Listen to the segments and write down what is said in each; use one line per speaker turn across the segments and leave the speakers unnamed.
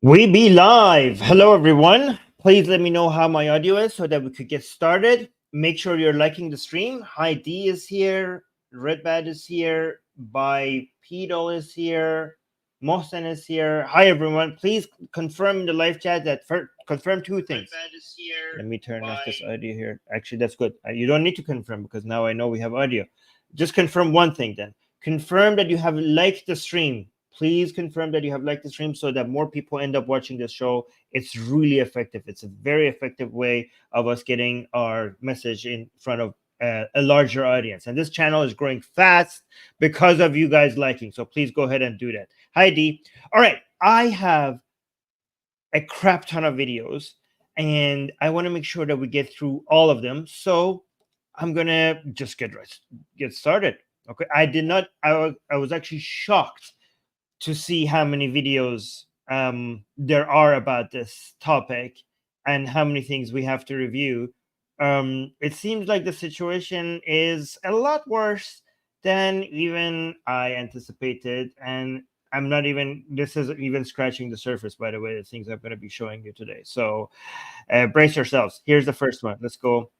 We be live. Hello, everyone. Please let me know how my audio is so that we could get started. Make sure you're liking the stream. Hi, D is here. Redbad is here. Bipedal is here. Mohsen is here. Hi, everyone. Please confirm in the live chat that confirm two things. Redbad is here. Let me turn off this audio here. Actually, that's good. You don't need to confirm because now I know we have audio. Just confirm one thing then. Confirm that you have liked the stream. Please confirm that you have liked the stream so that more people end up watching this show. It's really effective. It's a very effective way of us getting our message in front of a larger audience. And this channel is growing fast because of you guys liking. So please go ahead and do that. Hi, D. All right. I have a crap ton of videos and I want to make sure that we get through all of them. So I'm going to just get started. Okay. I was actually shocked to see how many videos there are about this topic and how many things we have to review. It seems like the situation is a lot worse than even I anticipated. And this is even scratching the surface, by the way, the things I'm going to be showing you today. So brace yourselves. Here's the first one. Let's go.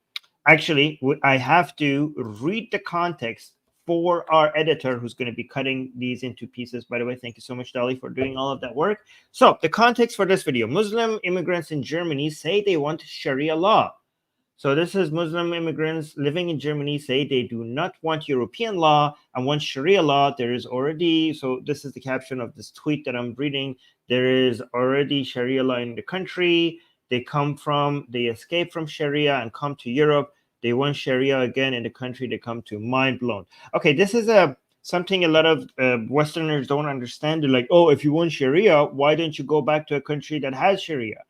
Actually, I have to read the context for our editor who's going to be cutting these into pieces. By the way, thank you so much, Dali, for doing all of that work. So the context for this video: Muslim immigrants in Germany say they want Sharia law. So this is Muslim immigrants living in Germany say they do not want European law and want Sharia law. There is already, so this is the caption of this tweet that I'm reading. There is already Sharia law in the country. They escape from Sharia and come to Europe. They want Sharia again in the country. They come to mind blown. Okay, this is something a lot of Westerners don't understand. They're like, oh, if you want Sharia, why don't you go back to a country that has Sharia?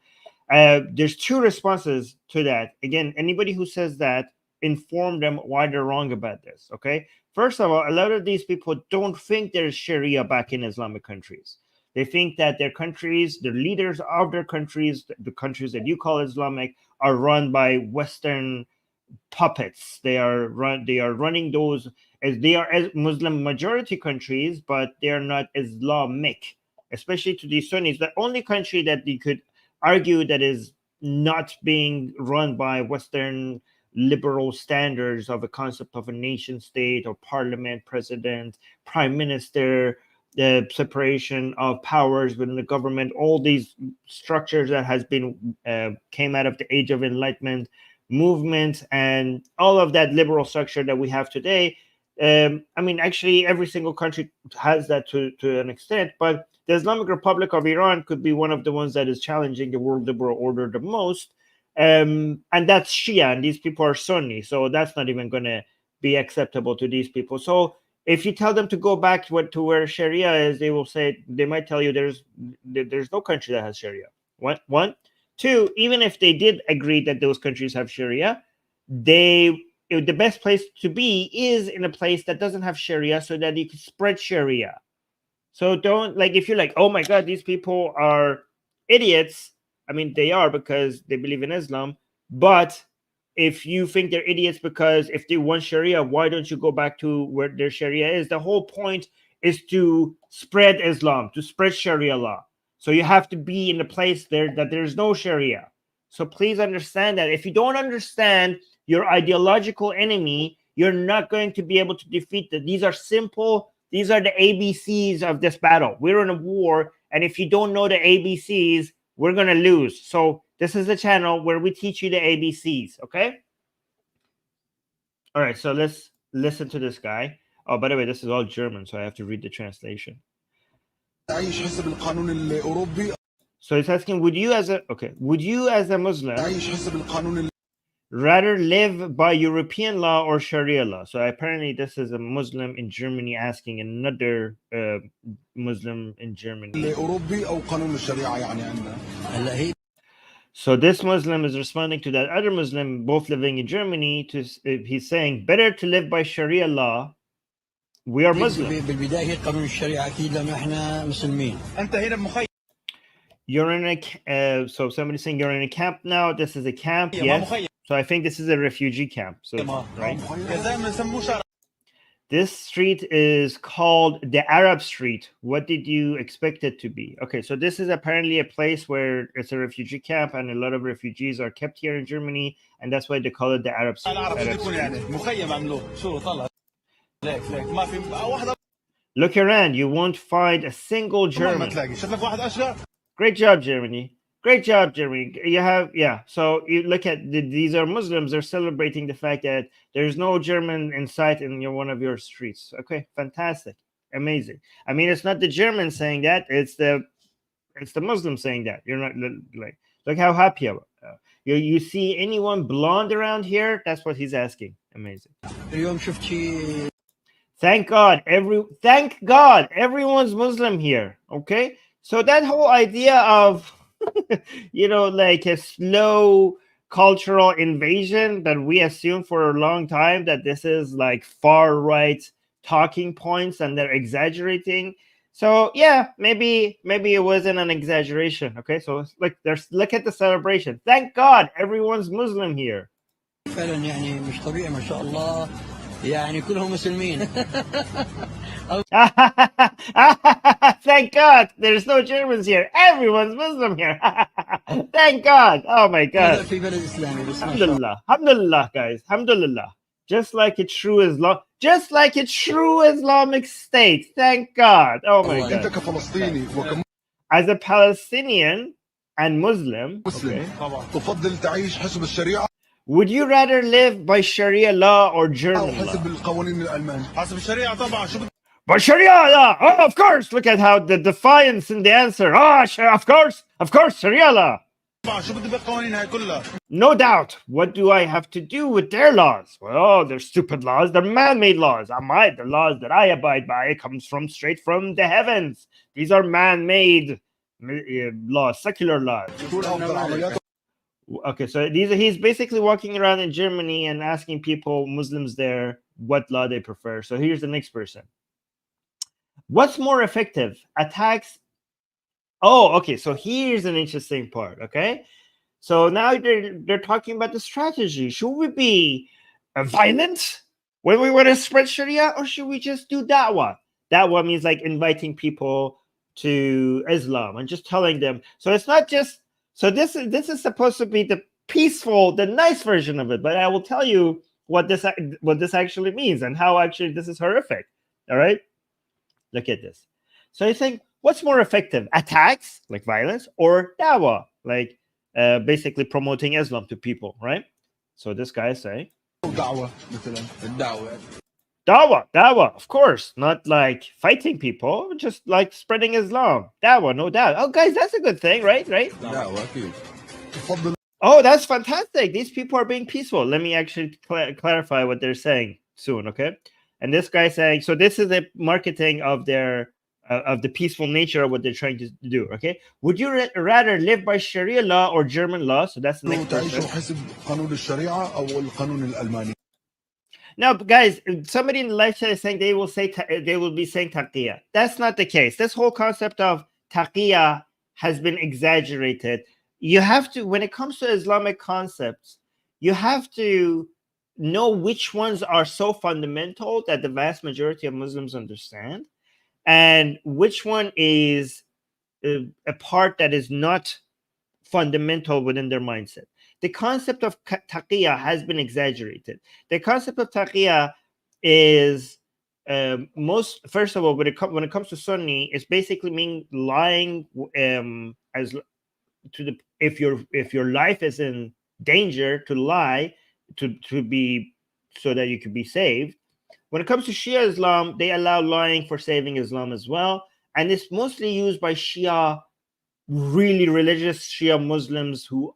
There's two responses to that. Again, anybody who says that, inform them why they're wrong about this. Okay, first of all, a lot of these people don't think there's Sharia back in Islamic countries. They think that their countries, the leaders of their countries, the countries that you call Islamic, are run by Western puppets. They are running those as they are as Muslim majority countries, but they are not Islamic, especially to the Sunnis. The only country that you could argue that is not being run by Western liberal standards of a concept of a nation state or parliament, president, prime minister, the separation of powers within the government, all these structures that has been came out of the Age of Enlightenment movement and all of that liberal structure that we have today. I mean, actually, every single country has that to an extent, but the Islamic Republic of Iran could be one of the ones that is challenging the world liberal order the most. And that's Shia, and these people are Sunni, so that's not even going to be acceptable to these people. So if you tell them to go back to where Sharia is, they might tell you there's no country that has Sharia. One. Two, even if they did agree that those countries have Sharia, the best place to be is in a place that doesn't have Sharia so that you can spread Sharia. So don't, like, if you're like, oh my God, these people are idiots. I mean, they are because they believe in Islam. But if you think they're idiots because if they want Sharia, why don't you go back to where their Sharia is? The whole point is to spread Islam, to spread Sharia law. So you have to be in a place there that there's no Sharia. So please understand that. If you don't understand your ideological enemy, you're not going to be able to defeat them. These are simple. These are the ABCs of this battle. We're in a war, and if you don't know the ABCs, we're going to lose. So this is the channel where we teach you the ABCs, okay? All right, so let's listen to this guy. Oh, by the way, this is all German, so I have to read the translation. So it's asking, would you as a Muslim rather live by European law or Sharia law? So apparently this is a Muslim in Germany asking another Muslim in Germany. So this Muslim is responding to that other Muslim, both living in Germany. He's saying, better to live by Sharia law. We are Muslim. You're in a so somebody's saying you're in a camp now. This is a camp, yes. So I think this is a refugee camp. So right. This street is called the Arab Street. What did you expect it to be? Okay, so this is apparently a place where it's a refugee camp and a lot of refugees are kept here in Germany, and that's why they call it the Arab Street. Look around, you won't find a single German. Great job, Germany. Great job, Germany. You have, yeah. So you look at these are Muslims. They're celebrating the fact that there's no German in sight in one of your streets. Okay, fantastic, amazing. I mean, it's not the German saying that; it's the Muslim saying that. You're not like, look how happy about. You see anyone blonde around here? That's what he's asking. Amazing. Thank God, everyone's Muslim here. Okay, so that whole idea of like a slow cultural invasion that we assume for a long time that this is like far right talking points and they're exaggerating. So yeah, maybe it wasn't an exaggeration. Okay, so look at the celebration. Thank God everyone's Muslim here. Thank God there's no Germans here. Everyone's Muslim here. Thank God. Oh my God. Alhamdulillah. Alhamdulillah, guys. Alhamdulillah. Just like a true Islamic state. Thank God. Oh my God. As a Palestinian and Muslim, okay, would you rather live by Sharia law or German law? By Sharia law. Oh, of course. Look at how the defiance in the answer. Of course, Sharia law. No doubt. What do I have to do with their laws? Well, they're stupid laws. They're man-made laws. The laws that I abide by comes straight from the heavens. These are man-made laws, secular laws. Okay, so he's basically walking around in Germany and asking people, Muslims there, what law they prefer. So here's the next person. What's more effective? Attacks? Oh, okay. So here's an interesting part. Okay, so now they're talking about the strategy. Should we be violent when we want to spread Sharia, or should we just do da'wah? Da'wah means like inviting people to Islam and just telling them. So it's not just. So this is supposed to be the peaceful, the nice version of it. But I will tell you what this actually means and how actually this is horrific. All right, look at this. So you think, what's more effective, attacks like violence or dawah, like basically promoting Islam to people, right? So this guy is saying dawah, of course, not like fighting people, just like spreading Islam. Dawah, no doubt. Oh, guys, that's a good thing, right? Oh, that's fantastic. These people are being peaceful. Let me actually clarify what they're saying soon, okay? And this guy saying, so this is a marketing of their of the peaceful nature of what they're trying to do, okay? Would you rather live by Sharia law or German law? So that's the next question. Now, guys, somebody in the live chat is saying they will be saying taqiyya. That's not the case. This whole concept of taqiyya has been exaggerated. You have to, when it comes to Islamic concepts, you have to know which ones are so fundamental that the vast majority of Muslims understand, and which one is a part that is not fundamental within their mindset. The concept of taqiyya has been exaggerated. The concept of taqiyya is first of all, when it comes to Sunni, it's basically mean lying as to the if your life is in danger, to lie to be so that you could be saved. When it comes to Shia Islam, they allow lying for saving Islam as well, and it's mostly used by Shia, really religious Shia Muslims who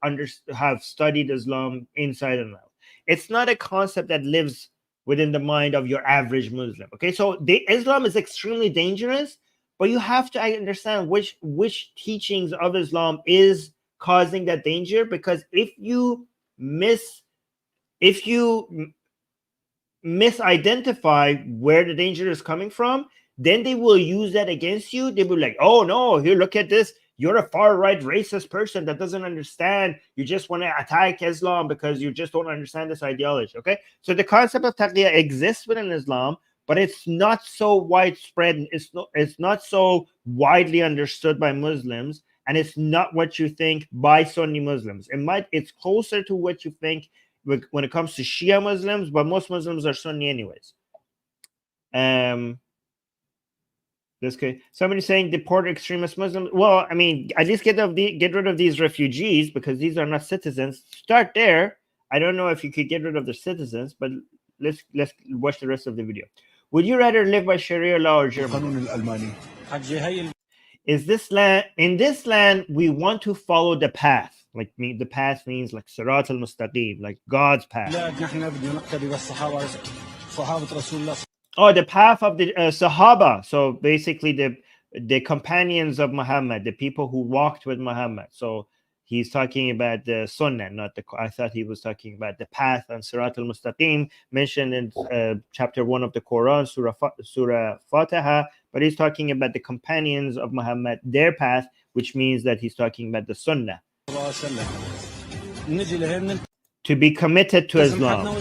have studied Islam inside and out. It's not a concept that lives within the mind of your average Muslim. Okay, so Islam is extremely dangerous, but you have to understand which teachings of Islam is causing that danger, because if you misidentify where the danger is coming from, then they will use that against you. They will be like, oh no, here, look at this. You're a far-right racist person that doesn't understand. You just want to attack Islam because you just don't understand this ideology, okay? So the concept of taqiyya exists within Islam, but it's not so widespread. It's not so widely understood by Muslims, and it's not what you think by Sunni Muslims. It's closer to what you think when it comes to Shia Muslims, but most Muslims are Sunni anyways. This case, somebody saying deport extremist Muslims. Well, I mean, at least get rid of these refugees, because these are not citizens. Start there. I don't know if you could get rid of the citizens, but let's watch the rest of the video. Would you rather live by Sharia law or German? Is this land, in this land we want to follow the path? Like, the path means like Sirat al-Mustaqim, like God's path. Oh, the path of the Sahaba. So basically the companions of Muhammad, the people who walked with Muhammad. So he's talking about the Sunnah, not the. I thought he was talking about the path on Sirat al-Mustaqim, mentioned in chapter 1 of the Quran, Surah Fatiha. But he's talking about the companions of Muhammad, their path, which means that he's talking about the Sunnah. To be committed to Islam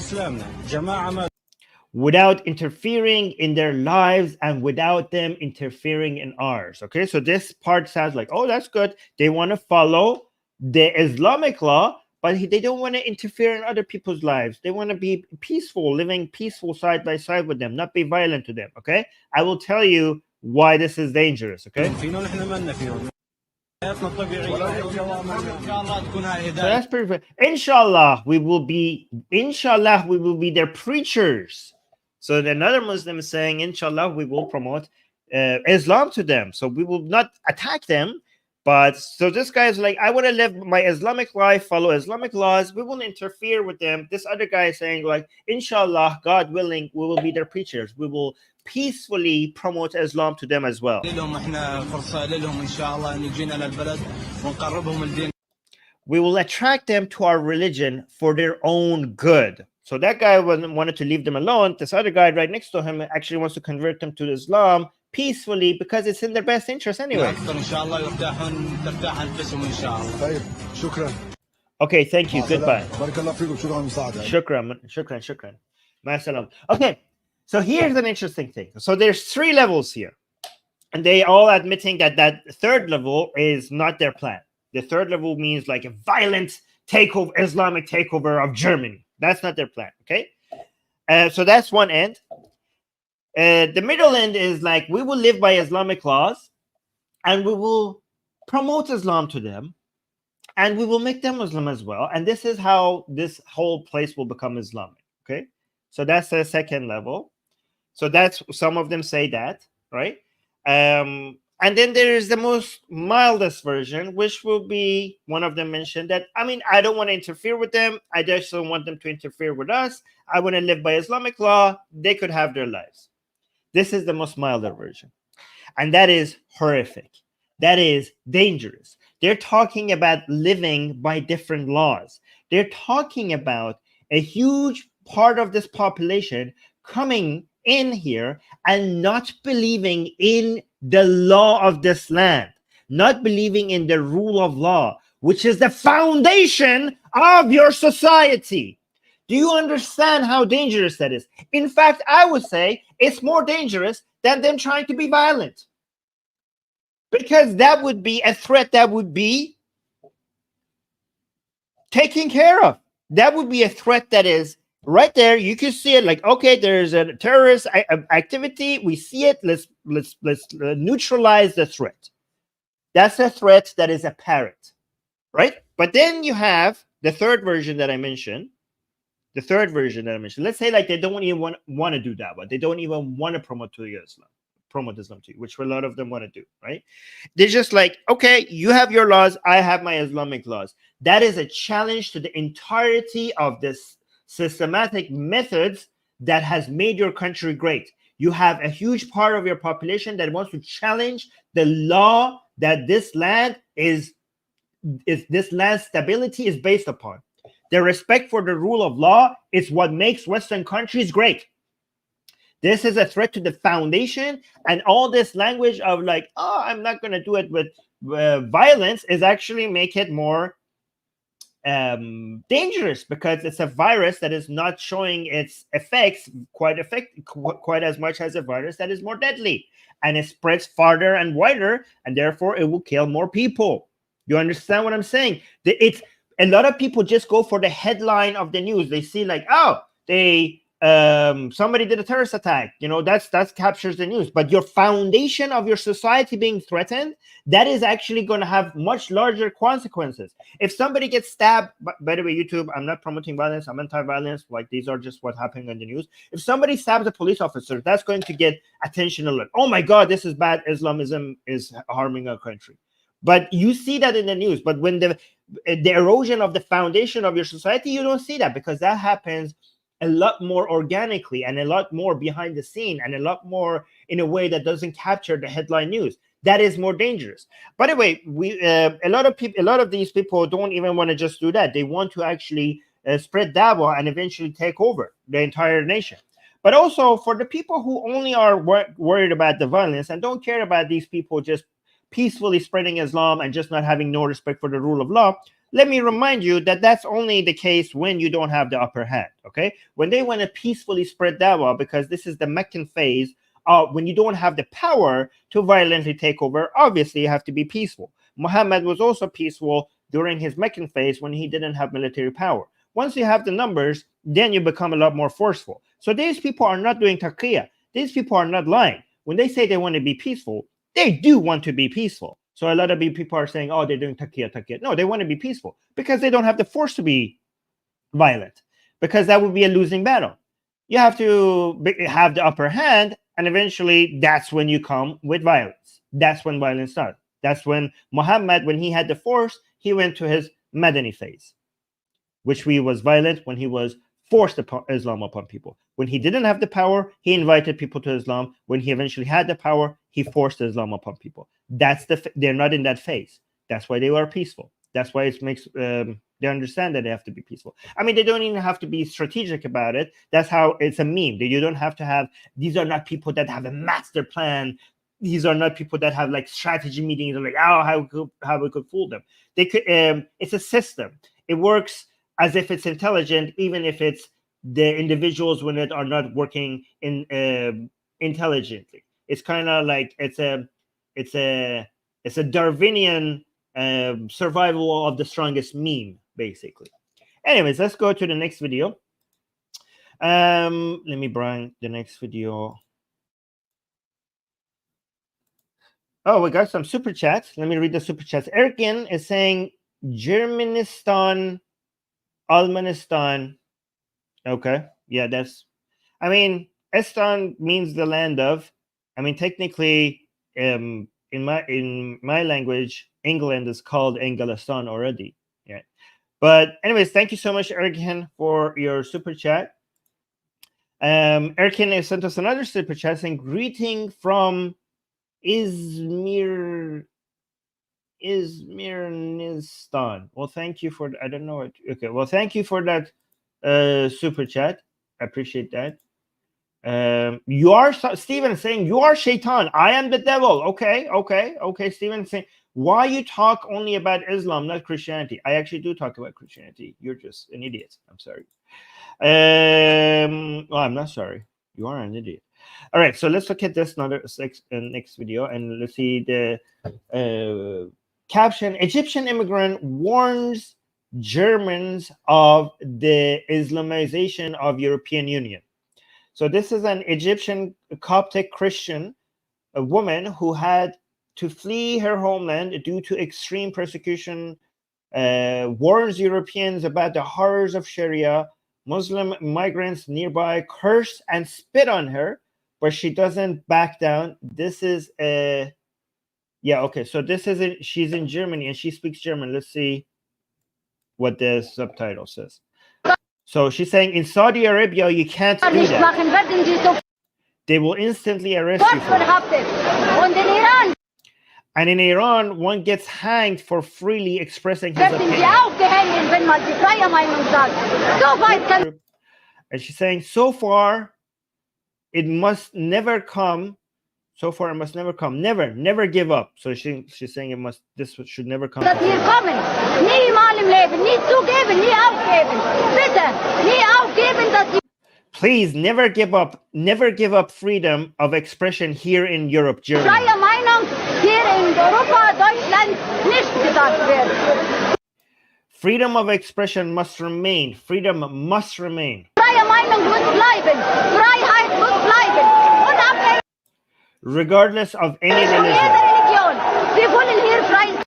without interfering in their lives and without them interfering in ours. Okay, so this part sounds like, oh, that's good. They want to follow the Islamic law, but they don't want to interfere in other people's lives. They want to be peaceful, living peaceful side by side with them, not be violent to them. Okay, I will tell you why this is dangerous. Okay. So that's perfect. Inshallah, we will be their preachers. So another Muslim is saying, inshallah, we will promote Islam to them. So we will not attack them. But so this guy is like, I want to live my Islamic life, follow Islamic laws. We won't interfere with them. This other guy is saying, like, inshallah, God willing, we will be their preachers. We will peacefully promote Islam to them as well. We will attract them to our religion for their own good. So that guy wanted to leave them alone. This other guy right next to him actually wants to convert them to Islam peacefully because it's in their best interest anyway. Okay, thank you. Goodbye. Shukran. Ma'asalam. Okay, so here's an interesting thing. So there's 3 levels here. And they all admitting that third level is not their plan. The third level means like a violent takeover, Islamic takeover of Germany. That's not their plan, okay? So that's one end. The middle end is like, we will live by Islamic laws, and we will promote Islam to them, and we will make them Muslim as well. And this is how this whole place will become Islamic, okay? So that's the second level. So that's, some of them say that, right? And then there is the most mildest version, which will be, one of them mentioned that, I mean, I don't want to interfere with them. I just don't want them to interfere with us. I want to live by Islamic law. They could have their lives. This is the most milder version. And that is horrific. That is dangerous. They're talking about living by different laws. They're talking about a huge part of this population coming in here and not believing in the law of this land, not believing in the rule of law, which is the foundation of your society. Do you understand how dangerous that is? In fact, I would say it's more dangerous than them trying to be violent, because that would be a threat that would be taken care of. That would be a threat that is right there. You can see it, like, okay, there's a terrorist activity. We see it. Let's neutralize the threat. That's a threat that is apparent, right? But then you have the third version that I mentioned. Let's say like they don't even want to do that one. They don't even want to promote Islam to you, which a lot of them want to do, right? They're just like, okay, you have your laws, I have my Islamic laws. That is a challenge to the entirety of this systematic methods that has made your country great. You have a huge part of your population that wants to challenge the law that this land this land's stability is based upon. The respect for the rule of law is what makes Western countries great. This is a threat to the foundation, and all this language of like, oh, I'm not going to do it with violence is actually make it more dangerous because it's a virus that is not showing its effects quite as much as a virus that is more deadly, and it spreads farther and wider, and therefore it will kill more people. You understand what I'm saying? It's a lot of people just go for the headline of the news. They see like, oh, they somebody did a terrorist attack, you know, that captures the news. But your foundation of your society being threatened, that is actually going to have much larger consequences. If somebody gets stabbed, by the way, YouTube, I'm not promoting violence, I'm anti-violence, like these are just what happened in the news. If somebody stabs a police officer, that's going to get attention a lot. Oh my God, this is bad, Islamism is harming our country. But you see that in the news. But when the erosion of the foundation of your society, you don't see that, because that happens a lot more organically and a lot more behind the scene and a lot more in a way that doesn't capture the headline news. That is more dangerous. By the way, a lot of these people don't even want to just do that. They want to actually spread dawah and eventually take over the entire nation. But also for the people who only are worried about the violence and don't care about these people just peacefully spreading Islam and just not having no respect for the rule of law, let me remind you that that's only the case when you don't have the upper hand, okay? When they want to peacefully spread dawah, because this is the Meccan phase, when you don't have the power to violently take over, obviously you have to be peaceful. Muhammad was also peaceful during his Meccan phase when he didn't have military power. Once you have the numbers, then you become a lot more forceful. So these people are not doing taqiyya. These people are not lying. When they say they want to be peaceful, they do want to be peaceful. So a lot of people are saying, oh, they're doing taqiyya. No, they want to be peaceful because they don't have the force to be violent, because that would be a losing battle. You have to have the upper hand, and eventually that's when you come with violence. That's when violence starts. That's when Muhammad, when he had the force, he went to his Madani phase, which was violent when he was forced Islam upon people. When he didn't have the power, he invited people to Islam. When he eventually had the power, he forced Islam upon people. They're not in that phase. That's why they were peaceful. That's why it makes they understand that they have to be peaceful. I mean, they don't even have to be strategic about it. That's how it's a meme. You don't have to have. These are not people that have a master plan. These are not people that have like strategy meetings. Like, oh, how we could fool them. They could. It's a system. It works as if it's intelligent, even if it's the individuals when it are not working intelligently. It's kind of like it's a Darwinian survival of the strongest meme, basically. Anyways, let's go to the next video. Let me bring the next video. Oh, we got some super chats. Let me read the super chats. Erkin is saying Germanistan, Almanistan. Okay. Yeah, I mean, Estan means the land of. I mean, technically, in my language, England is called Englistan already. Yeah. But anyways, thank you so much, Erkin, for your super chat. Erkin has sent us another super chat saying, greeting from Izmirnistan. Well, thank you for, I don't know what, okay. Well, thank you for that super chat. I appreciate that. You are Stephen saying you are Shaitan. I am the devil. Okay. Stephen saying, why you talk only about Islam, not Christianity? I actually do talk about Christianity. You're just an idiot. I'm sorry. Well, I'm not sorry. You are an idiot. All right, so let's look at this next video, and let's see the caption. Egyptian immigrant warns Germans of the Islamization of European Union. So this is an Egyptian Coptic Christian, a woman who had to flee her homeland due to extreme persecution, warns Europeans about the horrors of Sharia. Muslim migrants nearby curse and spit on her, but she doesn't back down. This is so this is she's in Germany and she speaks German. Let's see what the subtitle says. So she's saying, in Saudi Arabia, you can't do that. They will instantly arrest you for that. And in Iran, one gets hanged for freely expressing his opinion. And she's saying, so far, it must never come So far, it must never come. Never give up. So she's saying this should never come.
Dat hier kommen, nie mal im Leben, nie zugeben, nie aufgeben. Bitte, nie aufgeben, dass die
Please never give up freedom of expression here in Europe, Germany.
freie Meinung hier in Europa, Deutschland nicht gesagt wird.
Freedom of expression must remain. Freedom must remain.
Freie Meinung muss bleiben. Freiheit muss bleiben. Unabhängig
Regardless of any
von
religion.
jeder Religion. Wir wollen hier freies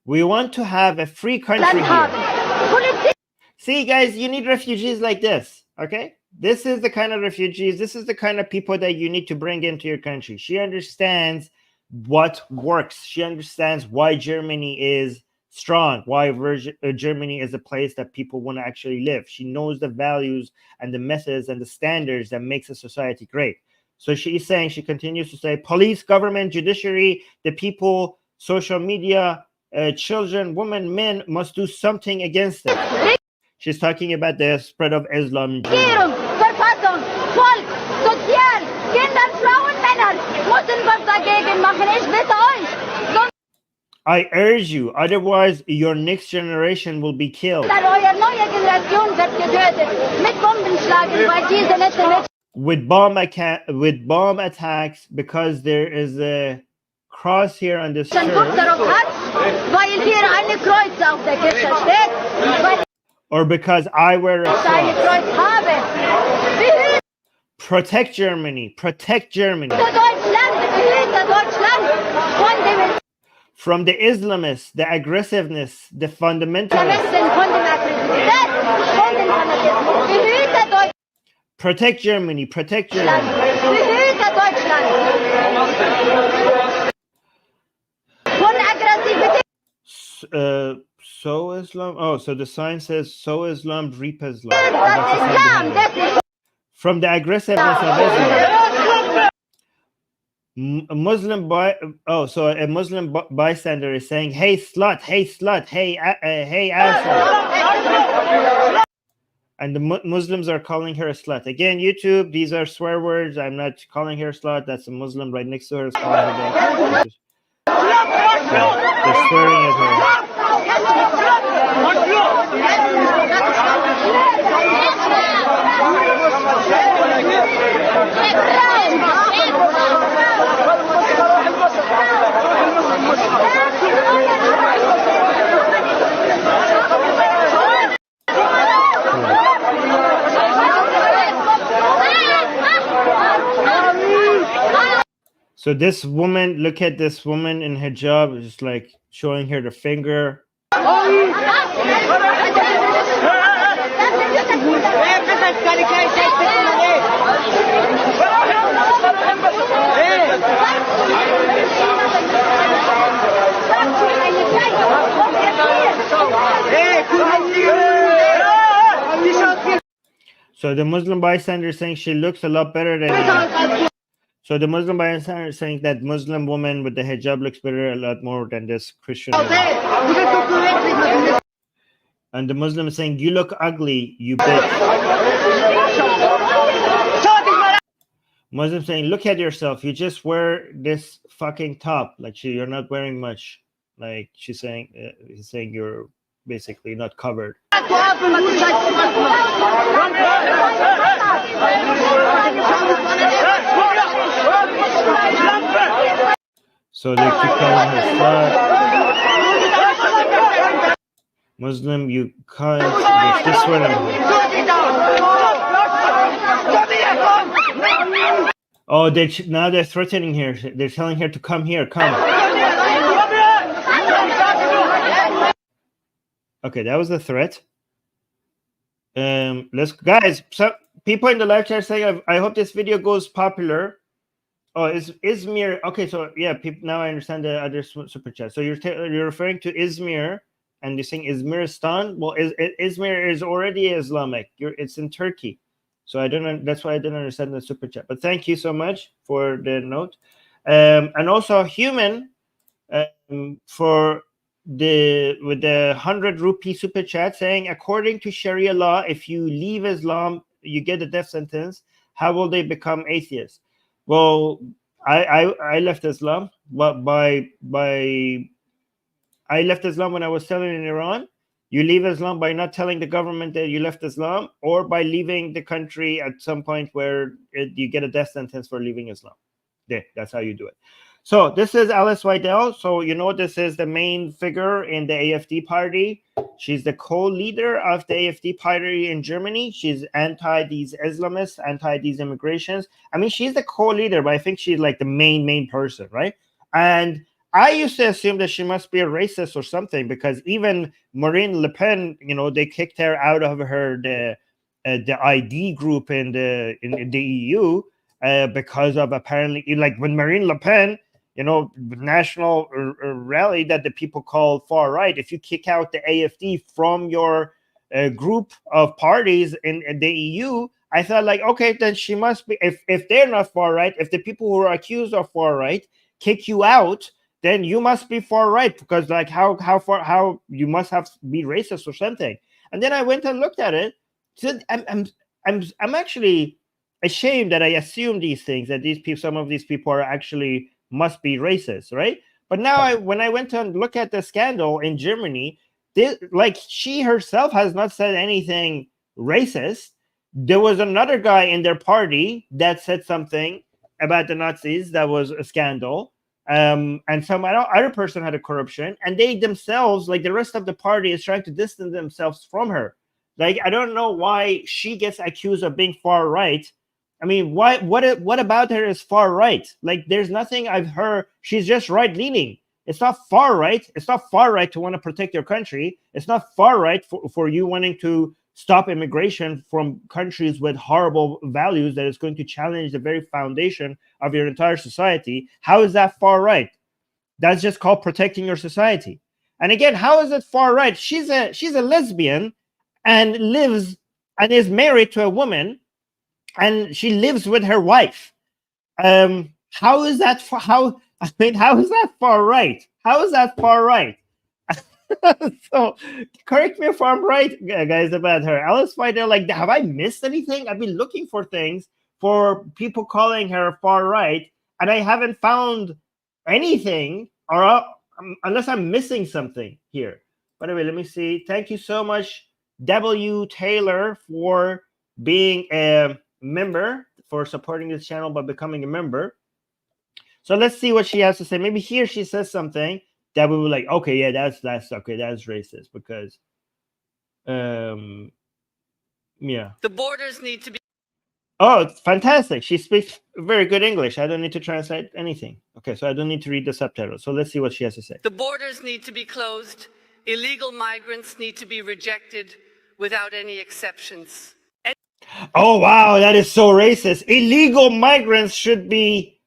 We want to have a free country
Land haben.
here.
Politik
See, guys, you need refugees like this, okay? This is the kind of refugees, this is the kind of people that you need to bring into your country. She understands what works. She understands why Germany is strong, why Germany is a place that people want to actually live. She knows the values and the methods and the standards that makes a society great. So she's saying, she continues to say, police, government, judiciary, the people, social media, children, women, men must do something against it. She's talking about the spread of Islam in Germany.
Regierung, Verfassung, Volk, Sozial, Kinder, Frauen, Männer müssen was dagegen machen. Ich bitte euch. Sonst
I urge you, otherwise your next generation will be killed.
eure neue Generation wird getötet. Mit Bombenschlagen, weil diese letzte Menschen
With bomb attacks, because there is a cross here on this
Guck
church,
darauf hat, weil hier eine Kreuz auf der Kirche steht, weil
or because I wear a
ich eine
cross.
Kreuz habe. Behüte
Protect Germany. Protect Germany
Deutschland, behüte Deutschland von dem
from the Islamists, the aggressiveness, the fundamentalists.
Islamisten, von dem Aggressivität, von dem Fanatismus. Behüte Deutschland,
Protect Germany. Protect Germany.
behüte Deutschland von Aggressivität.
So Islam. Oh, so the sign says, "So Islam, reap Islam."
Das Islam, das ist
From the aggressiveness of Islam. A Muslim so a Muslim bystander is saying, "Hey slut, hey slut, hey asshole," and the Muslims are calling her a slut. Again, YouTube, these are swear words. I'm not calling her a slut. That's a Muslim right next to her is calling her that. They're swearing at her. So this woman, look at this woman in hijab, just like showing her the finger. So the Muslim bystander is saying she looks a lot better than you. So the Muslim bystander is saying that Muslim woman with the hijab looks better a lot more than this Christian woman. And the Muslim is saying, "You look ugly, you bitch." Muslim saying, "Look at yourself. You just wear this fucking top. Like you're not wearing much." Like she's saying, he's saying you're basically not covered. So they keep calling her slut. Muslim, you can't. There's this one. Oh, now they're threatening her. They're telling her to come here. Come. Okay, that was the threat. Let's guys. So people in the live chat saying, I hope this video goes popular. Oh, is Izmir? Okay, so yeah, people, now I understand the other super chat. So you're referring to Izmir, and you're saying Izmiristan. Well, Izmir is already Islamic. It's in Turkey, so I don't know. That's why I didn't understand the super chat. But thank you so much for the note, and also human for with the 100 rupee super chat saying, according to Sharia law, if you leave Islam, you get a death sentence. How will they become atheists? Well, I left Islam, but I left Islam when I was selling in Iran. You leave Islam by not telling the government that you left Islam, or by leaving the country at some point where you get a death sentence for leaving Islam. Yeah, that's how you do it. So this is Alice Weidel. So you know this is the main figure in the AfD party. She's the co-leader of the AfD party in Germany. She's anti these Islamists, anti these immigrations. I mean, she's the co-leader, but I think she's like the main person, right? And I used to assume that she must be a racist or something, because even Marine Le Pen, you know, they kicked her out of the ID group in the EU because of apparently, like when Marine Le Pen, you know, national rally that the people call far right, if you kick out the AfD from your group of parties in the EU, I thought like, okay, then she must be, if they're not far right, if the people who are accused of far right kick you out, then you must be far right, because like how you must have be racist or something. And then I went and looked at it. So I'm actually ashamed that I assume these things, that these people, some of these people are actually must be racist, right? But now when I went to look at the scandal in Germany, like she herself has not said anything racist. There was another guy in their party that said something about the Nazis that was a scandal. And some other person had a corruption, and they themselves, like the rest of the party, is trying to distance themselves from her. Like, I don't know why she gets accused of being far right. I mean, what about her is far right? Like, there's nothing I've heard. She's just right leaning. It's not far right. It's not far right to want to protect your country. It's not far right for you wanting to stop immigration from countries with horrible values that is going to challenge the very foundation of your entire society. How is that far right? That's just called protecting your society. And again, how is it far right? She's a lesbian and lives and is married to a woman, and she lives with her wife. How is that how is that far right? How is that far right? So correct me if I'm right, guys, about her. Alice Weidel, like, have I missed anything? I've been looking for things for people calling her far right, and I haven't found anything, or unless I'm missing something here. By the way, let me see. Thank you so much, W. Taylor, for being a member, for supporting this channel by becoming a member. So let's see what she has to say. Maybe here she says something that we were like, okay, yeah, that's okay, that's racist, because yeah.
The borders need to be.
Oh, it's fantastic. She speaks very good English. I don't need to translate anything. Okay, so I don't need to read the subtitles. So let's see what she has to say.
The borders need to be closed. Illegal migrants need to be rejected without any exceptions.
Oh, wow, that is so racist. Illegal migrants should be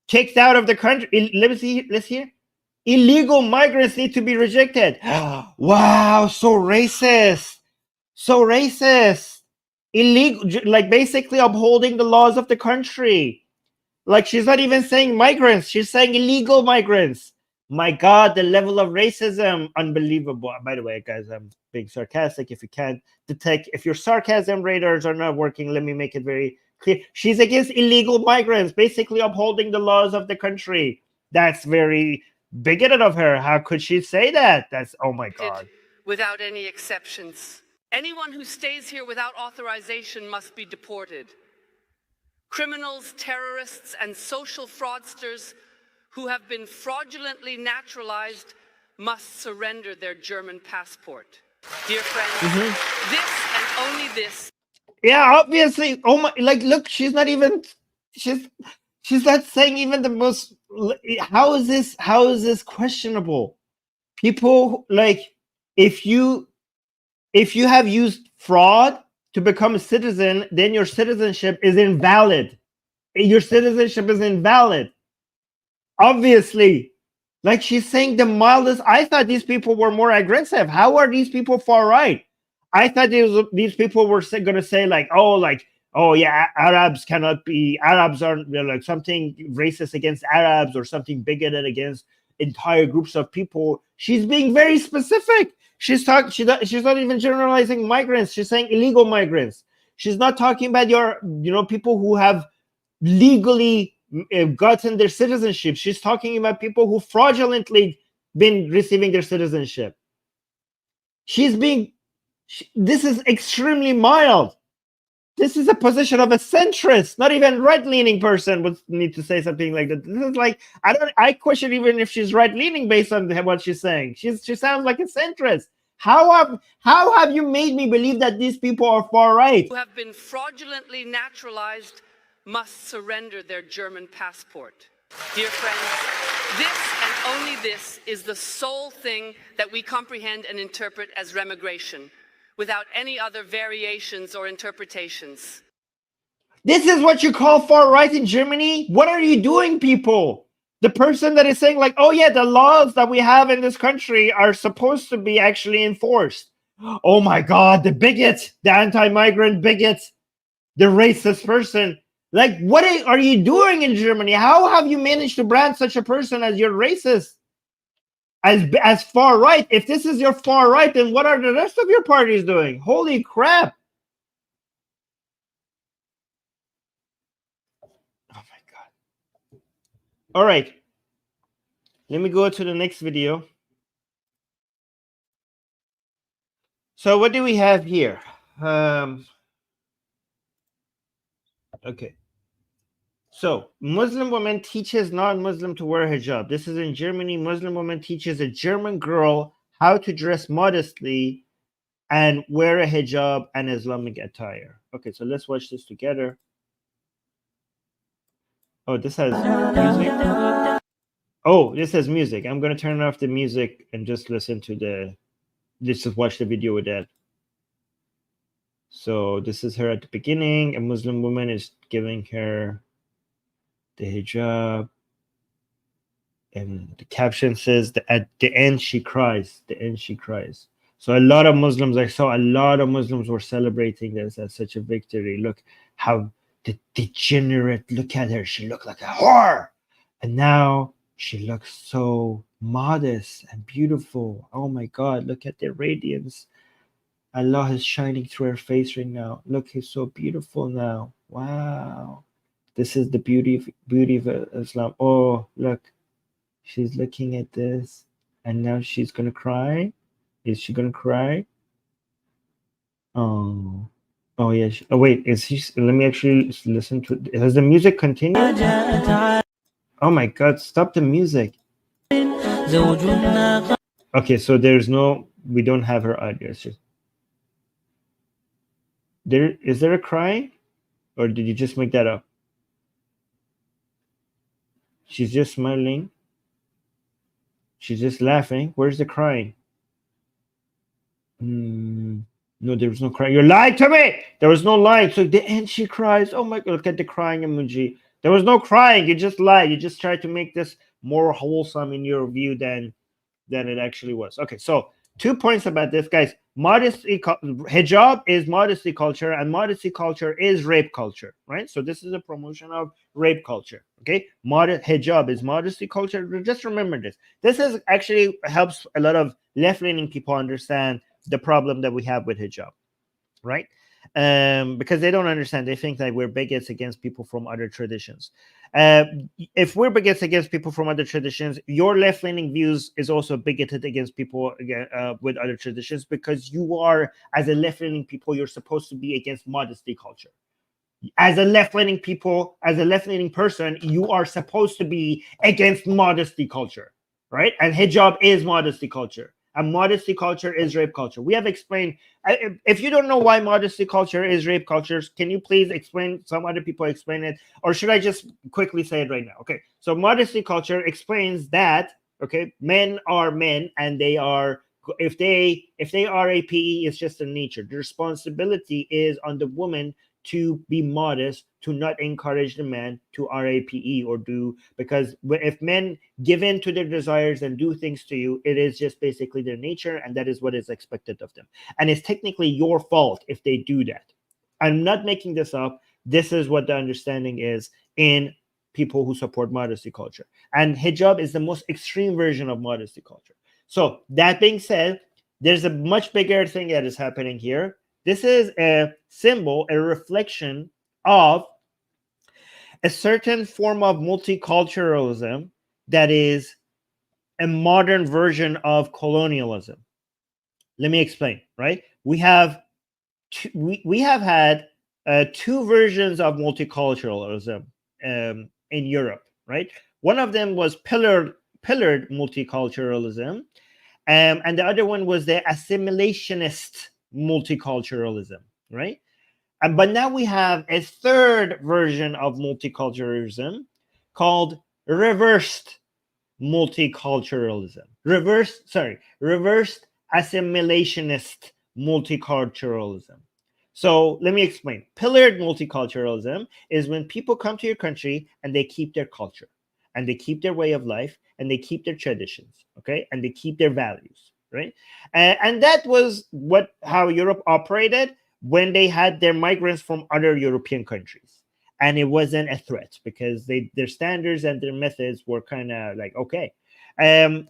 kicked out of the country. Let's hear. Illegal migrants need to be rejected. Wow, so racist. So racist. Illegal, like basically upholding the laws of the country. Like, she's not even saying migrants, she's saying illegal migrants. My God, the level of racism, unbelievable. By the way, guys, I'm being sarcastic. If you can't detect, if your sarcasm radars are not working, let me make it very clear. She's against illegal migrants, basically upholding the laws of the country. That's very bigoted of her. How could she say that? That's, oh my God.
Without any exceptions. Anyone who stays here without authorization must be deported. Criminals, terrorists, and social fraudsters who have been fraudulently naturalized must surrender their German passport. Dear friends, this and only this.
Yeah, obviously. Oh my, like, look, she's not saying even the most. How is this questionable? People, like, if you have used fraud to become a citizen, then your citizenship is invalid. Your citizenship is invalid. Obviously. Like, she's saying the mildest. I thought these people were more aggressive. How are these people far right? I thought these people were going to say like, oh yeah, Arabs are like something racist against Arabs, or something bigoted against entire groups of people. She's being very specific. She's not even generalizing migrants. She's saying illegal migrants. She's not talking about people who have legally gotten their citizenship. She's talking about people who fraudulently been receiving their citizenship. This is extremely mild. This is a position of a centrist. Not even right-leaning person would need to say something like that. This is like, I question even if she's right-leaning based on what she's saying. She sounds like a centrist. How have you made me believe that these people are far right?
Who have been fraudulently naturalized must surrender their German passport. Dear friends, this and only this is the sole thing that we comprehend and interpret as remigration, without any other variations or interpretations.
This is what you call far right in Germany? What are you doing, people? The person that is saying like, oh yeah, the laws that we have in this country are supposed to be actually enforced. Oh my God, the bigot, the anti-migrant bigot, the racist person. Like, what are you doing in Germany? How have you managed to brand such a person as your racist? As far right? If this is your far right, then what are the rest of your parties doing? Holy crap. Oh my God. All right. Let me go to the next video. So what do we have here? Okay. So Muslim woman teaches non-Muslim to wear hijab. This is in Germany. Muslim woman teaches a German girl how to dress modestly and wear a hijab and Islamic attire. Okay, so let's watch this together. Oh, this has music. Oh, this has music. I'm going to turn off the music and just listen to just watch the video with that. So this is her at the beginning. A Muslim woman is giving her the hijab. And the caption says that at the end she cries. The end she cries. So a lot of Muslims, I saw a lot of Muslims were celebrating this as such a victory. Look how the degenerate, look at her. She looked like a whore. And now she looks so modest and beautiful. Oh my God, look at the radiance. Allah is shining through her face right now. Look, he's so beautiful now. Wow. This is the beauty of Islam. Oh, look. She's looking at this. And now she's going to cry. Is she going to cry? Oh. Oh, yeah. Oh, wait. Is she? Let me actually listen to it. Has the music continued? Oh, my God. Stop the music. Okay, so we don't have her audio. It's just, is there a cry? Or did you just make that up? She's just smiling. She's just laughing. Where's the crying? No, there was no crying. You lied to me. There was no lying. So at the end, she cries. Oh my God, look at the crying emoji. There was no crying. You just lied. You just tried to make this more wholesome in your view than it actually was. Okay, so 2 points about this, guys. Hijab is modesty culture, and modesty culture is rape culture, right? So this is a promotion of rape culture. Okay, hijab is modesty culture. Just remember this. This is actually helps a lot of left-leaning people understand the problem that we have with hijab, right? Because they don't understand. They think that we're bigots against people from other traditions. If we're bigots against people from other traditions, your left-leaning views is also bigoted against people with other traditions, because you are, as a left-leaning people, you're supposed to be against modesty culture. As a left-leaning person, you are supposed to be against modesty culture, right? And hijab is modesty culture. And modesty culture is rape culture. We have explained. If you don't know why modesty culture is rape culture, can you please explain? Some other people explain it, or should I just quickly say it right now? Okay. So modesty culture explains that, okay, men are men, and they are, if they RAPE, it's just a nature. The responsibility is on the woman to be modest, to not encourage the man to RAPE or do, because if men give in to their desires and do things to you, it is just basically their nature, and that is what is expected of them. And it's technically your fault if they do that. I'm not making this up. This is what the understanding is in people who support modesty culture. And hijab is the most extreme version of modesty culture. So that being said, there's a much bigger thing that is happening here. This is a symbol, a reflection of a certain form of multiculturalism that is a modern version of colonialism. Let me explain, right? We have we have had two versions of multiculturalism in Europe, right? One of them was pillared multiculturalism, and the other one was the assimilationist multiculturalism, right? But now we have a third version of multiculturalism called reversed multiculturalism. Reversed assimilationist multiculturalism. So let me explain. Pillared multiculturalism is when people come to your country and they keep their culture, and they keep their way of life, and they keep their traditions, okay, and they keep their values, right? And that was how Europe operated when they had their migrants from other European countries, and it wasn't a threat because their standards and their methods were kind of like okay.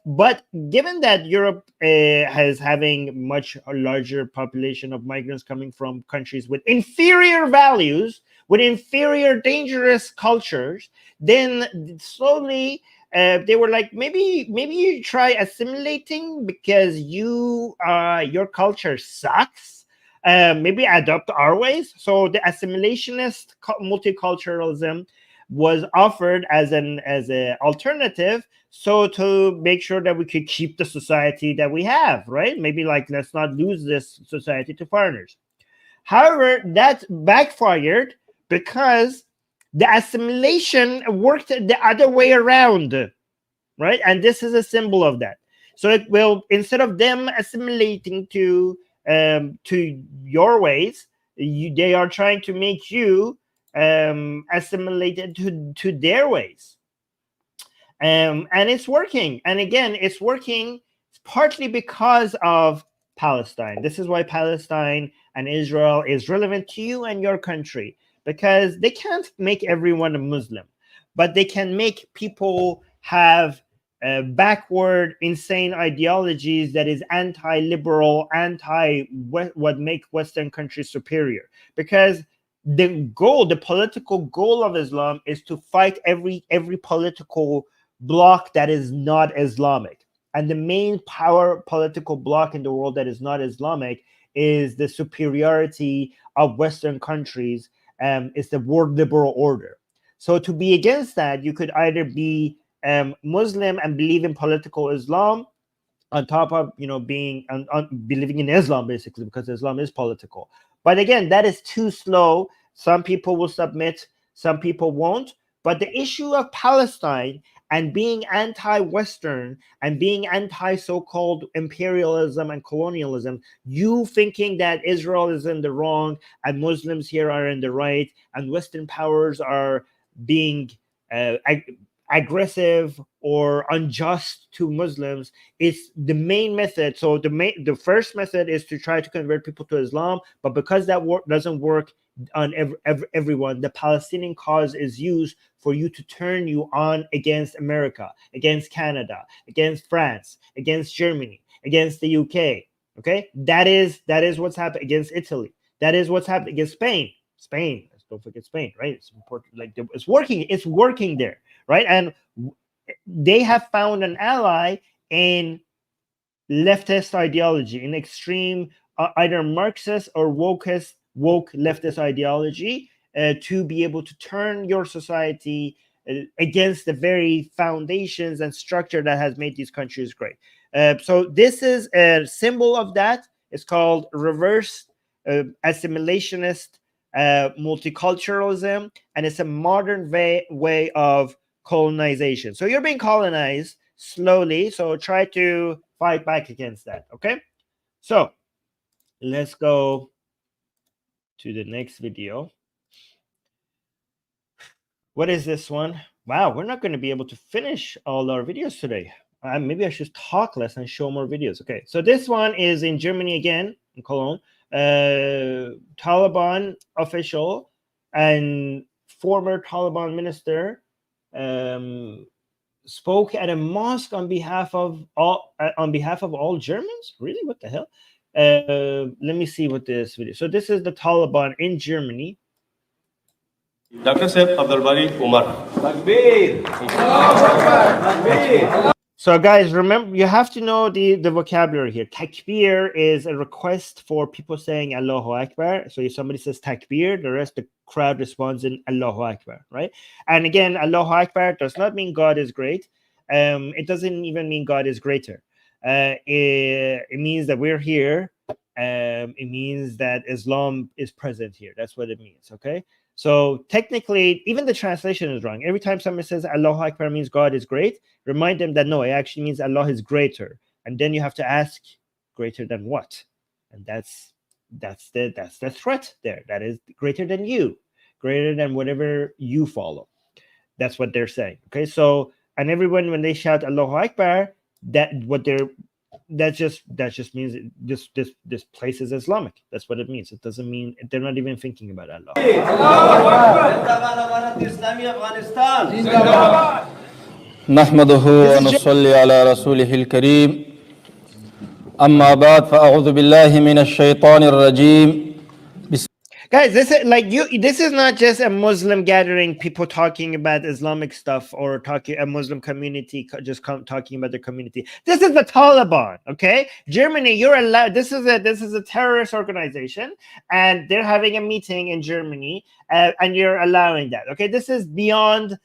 But given that Europe has having much larger population of migrants coming from countries with inferior values, with inferior, dangerous cultures, then slowly they were like, maybe you try assimilating because your culture sucks. Maybe adopt our ways. So the assimilationist multiculturalism was offered as an alternative, so to make sure that we could keep the society that we have, right? Maybe like, let's not lose this society to foreigners. However, that backfired because the assimilation worked the other way around, right? And this is a symbol of that. So it will, instead of them assimilating to your ways, they are trying to make you assimilated to their ways. And it's working. And again, it's working partly because of Palestine. This is why Palestine and Israel is relevant to you and your country, because they can't make everyone a Muslim, but they can make people have backward, insane ideologies that is anti-liberal, what make Western countries superior. Because the political goal of Islam is to fight every political bloc that is not Islamic. And the main political bloc in the world that is not Islamic is the superiority of Western countries. It's the world liberal order. So to be against that, you could either be Muslim and believe in political Islam, on top of being believing in Islam, basically, because Islam is political. But again, that is too slow. Some people will submit, some people won't. But the issue of Palestine and being anti-Western and being anti so-called imperialism and colonialism, you thinking that Israel is in the wrong and Muslims here are in the right and Western powers are being aggressive or unjust to Muslims, is the main method. So the first method is to try to convert people to Islam, but because that doesn't work on everyone, the Palestinian cause is used for you to turn you on against America, against Canada, against France, against Germany, against the UK. Okay, that is what's happened against Italy. That is what's happened against Spain. Don't forget Spain, right? It's important. Like it's working. It's working there, right? And they have found an ally in leftist ideology, in extreme, either Marxist or woke leftist ideology, to be able to turn your society against the very foundations and structure that has made these countries great. So this is a symbol of that. It's called reverse assimilationist multiculturalism, and it's a modern way of colonization. So you're being colonized slowly, so try to fight back against that. Okay, so let's go to the next video. What is this one? Wow, we're not going to be able to finish all our videos today. Maybe I should talk less and show more videos. Okay, so this one is in Germany again, in Cologne. Taliban official and former Taliban minister spoke at a mosque on behalf of all Germans. Really, what the hell? Let me see what this video. So this is the Taliban in Germany.
Dr. Saif Abdul Bari Umar. Takbir.
So guys, remember, you have to know the vocabulary here. Takbir is a request for people saying Allahu Akbar. So if somebody says takbir, the rest of the crowd responds in Allahu Akbar, right? And again, Allahu Akbar does not mean God is great. It doesn't even mean God is greater. It means that we're here. It means that Islam is present here. That's what it means, okay? So technically, even the translation is wrong. Every time somebody says Allahu Akbar means God is great, remind them that no, it actually means Allah is greater. And then you have to ask, greater than what? And that's the threat there. That is greater than you, greater than whatever you follow. That's what they're saying. Okay, so and everyone when they shout Allahu Akbar, that just means this place is Islamic. That's what it means. It doesn't mean they're not even thinking about Allah.
نحمده ونصلي على رسوله الكريم أما بعد فأعوذ بالله من الشيطان الرجيم.
Guys, this is like this is not just a Muslim gathering, people talking about Islamic stuff or talking a Muslim community just talking about the community. This is the Taliban, okay? Germany, you're allowed. This is a terrorist organization, and they're having a meeting in Germany, and you're allowing that, okay? This is beyond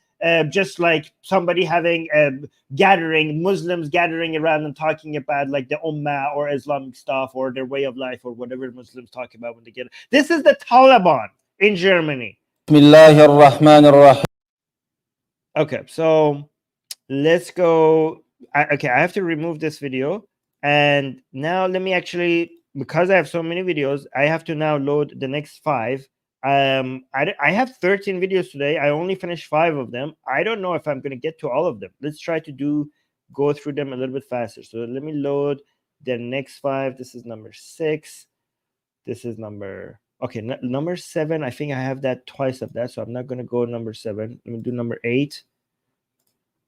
just like somebody having a gathering, Muslims gathering around and talking about like the Ummah or Islamic stuff or their way of life or whatever Muslims talk about when they get. This is the Taliban in Germany. Okay, so let's go. Okay, I have to remove this video. And now let me actually, because I have so many videos, I have to now load the next 5. I have 13 videos today. I only finished 5 of them. I don't know if I'm going to get to all of them. Let's try to go through them a little bit faster. So let me load the next 5. This is number 6. This is number 7. I think I have that twice of that, so I'm not going to go number 7. Let me do number 8,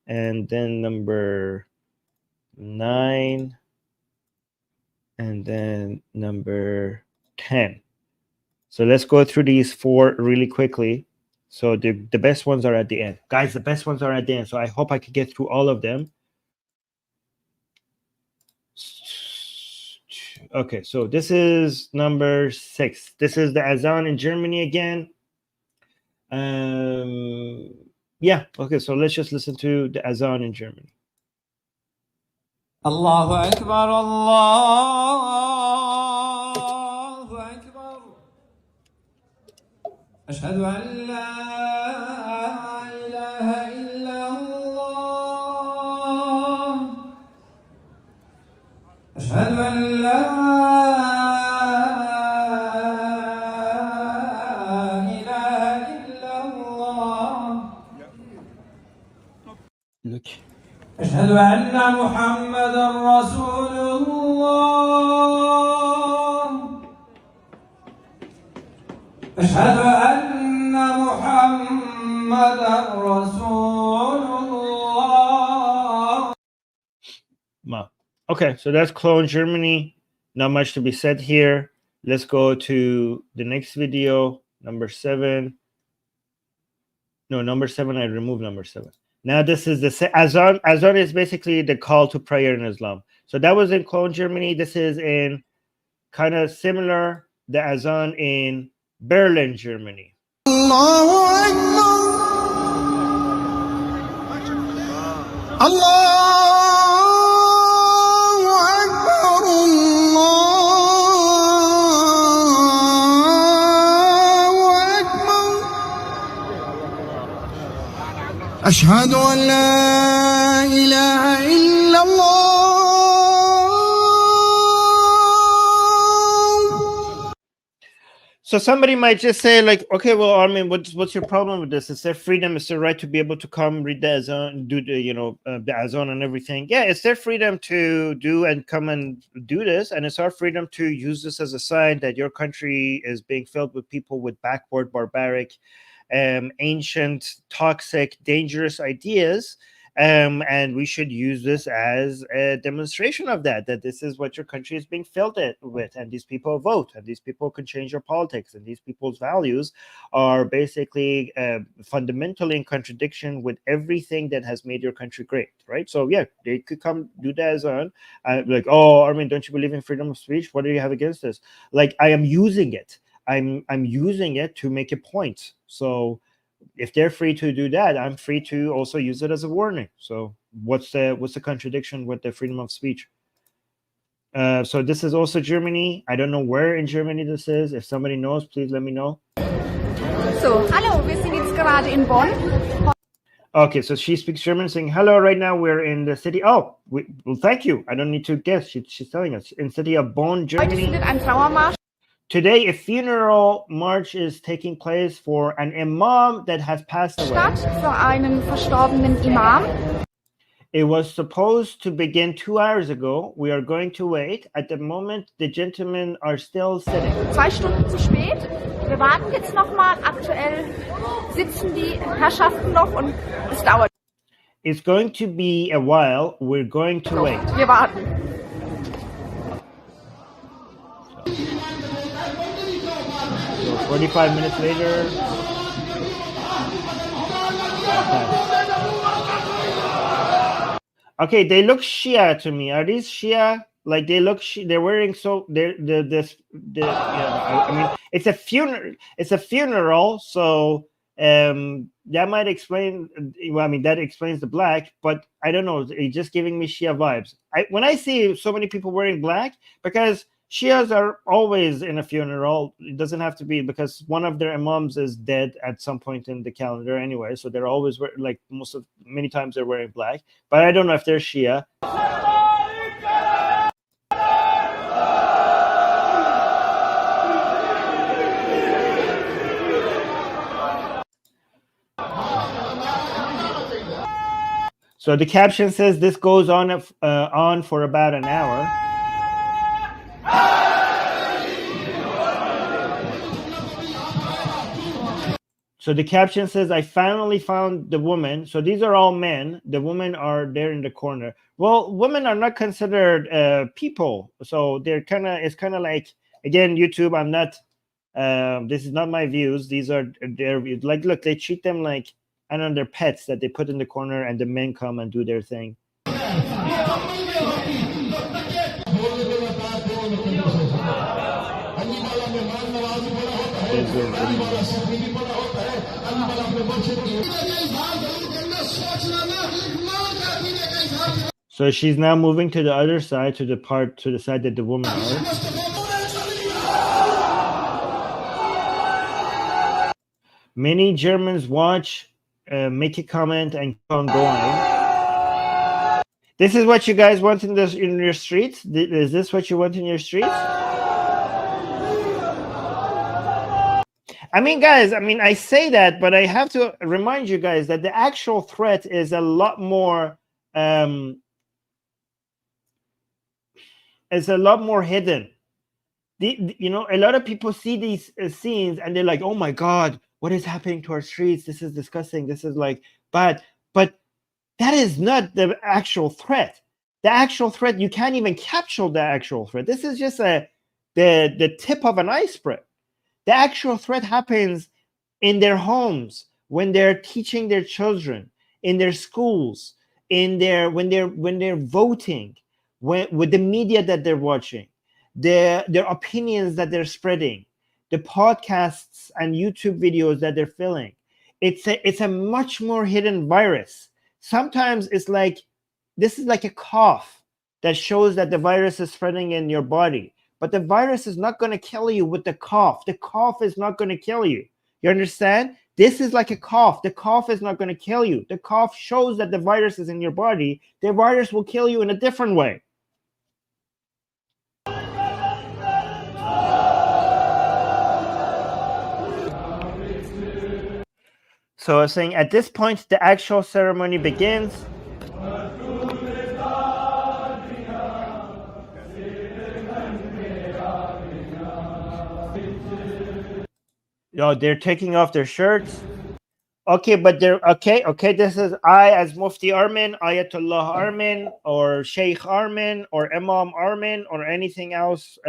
and then number 9, and then number 10. So let's go through these 4 really quickly. So the best ones are at the end. Guys, the best ones are at the end. So I hope I could get through all of them. Okay, so this is number 6. This is the Azan in Germany again. Yeah, okay, so let's just listen to the Azan in Germany.
Allahu Akbar, Allahu Akbar. أشهد أن لا إله إلا الله. أشهد أن لا إله إلا الله.
Look.
أشهد أن محمدا رسول الله. أشهد أن محمدا رسول الله.
Okay, so that's Cologne, Germany. Not much to be said here. Let's go to the next video, number 7. No, number 7, I removed number 7. Now this is the Azan. Azan is basically the call to prayer in Islam. So that was in Cologne, Germany. This is in kind of similar, the Azan in Berlin, Germany.
Allahu Akbar. Allahu Akbar. Allahu Akbar. Ashhadu an la ilaha illa Allah.
So somebody might just say, like, okay, well, Armin, what's your problem with this? It's their freedom. It's their right to be able to come read the Azan, do the, the Azan and everything. Yeah, it's their freedom to do and come and do this. And it's our freedom to use this as a sign that your country is being filled with people with backward, barbaric, ancient, toxic, dangerous ideas. And we should use this as a demonstration of that this is what your country is being filled with, and these people vote, and these people can change your politics, and these people's values are basically fundamentally in contradiction with everything that has made your country great, right? So yeah, they could come do that as on like, oh, Armin, don't you believe in freedom of speech? What do you have against this? Like, I am using it. I'm using it to make a point. So if they're free to do that, I'm free to also use it as a warning. So what's the contradiction with the freedom of speech? So this is also Germany. I don't know where in Germany this is. If somebody knows, please let me know.
So, hallo, wir sind jetzt gerade in Bonn.
Okay, so she speaks German, saying, hello, right now we're in the city. Oh, well, thank you. I don't need to guess. She's telling us. In the city of Bonn,
Heute
Germany.
findet ein Trauermarsch
Today, a funeral march is taking place for an imam that has passed away.
statt für einen verstorbenen Imam.
It was supposed to begin 2 hours ago. We are going to wait. At the moment, the gentlemen are still sitting.
2 Stunden zu spät. Wir warten jetzt nochmal. Aktuell sitzen die Herrschaften noch und es dauert.
It's going to be a while. We're going to wait.
Wir warten.
45 minutes later. Okay, they look Shia to me. Are these Shia? Like, they look they're wearing so they're I mean, it's a funeral. It's a funeral, so that might explain. Well, I mean, that explains the black, but I don't know. It's just giving me Shia vibes. When I see so many people wearing black, because Shias are always in a funeral. It doesn't have to be because one of their imams is dead at some point in the calendar anyway. So they're always like many times they're wearing black. But I don't know if they're Shia. So the caption says this goes on for about an hour. So the caption says, I finally found the woman. So these are all men. The women are there in the corner. Well, women are not considered people. So it's kind of like, again, YouTube, I'm not, this is not my views. These are their views. Like, look, they treat them like, I don't know, they're pets that they put in the corner and the men come and do their thing. So she's now moving to the other side, to the side that the women are. Many Germans watch, make a comment, and keep on going. This is what you guys want in your streets? Is this what you want in your streets? I mean, guys, I say that, but I have to remind you guys that the actual threat is a lot more hidden. A lot of people see these scenes and they're like, oh my God, what is happening to our streets? This is disgusting. This is like bad. But that is not the actual threat. The actual threat, you can't even capture the actual threat. This is just the tip of an iceberg. The actual threat happens in their homes, when they're teaching their children, in their schools, when they're voting, with the media that they're watching, their opinions that they're spreading, the podcasts and YouTube videos that they're filling. It's a much more hidden virus. Sometimes it's like, this is like a cough that shows that the virus is spreading in your body. But the virus is not going to kill you with the cough. The cough is not going to kill you. You understand? This is like a cough. The cough is not going to kill you. The cough shows that the virus is in your body. The virus will kill you in a different way. So I was saying, at this point, the actual ceremony begins. They're taking off their shirts. Okay, but they're okay. This is I as Mufti Armin, Ayatollah Armin, or Sheikh Armin, or Imam Armin, or anything else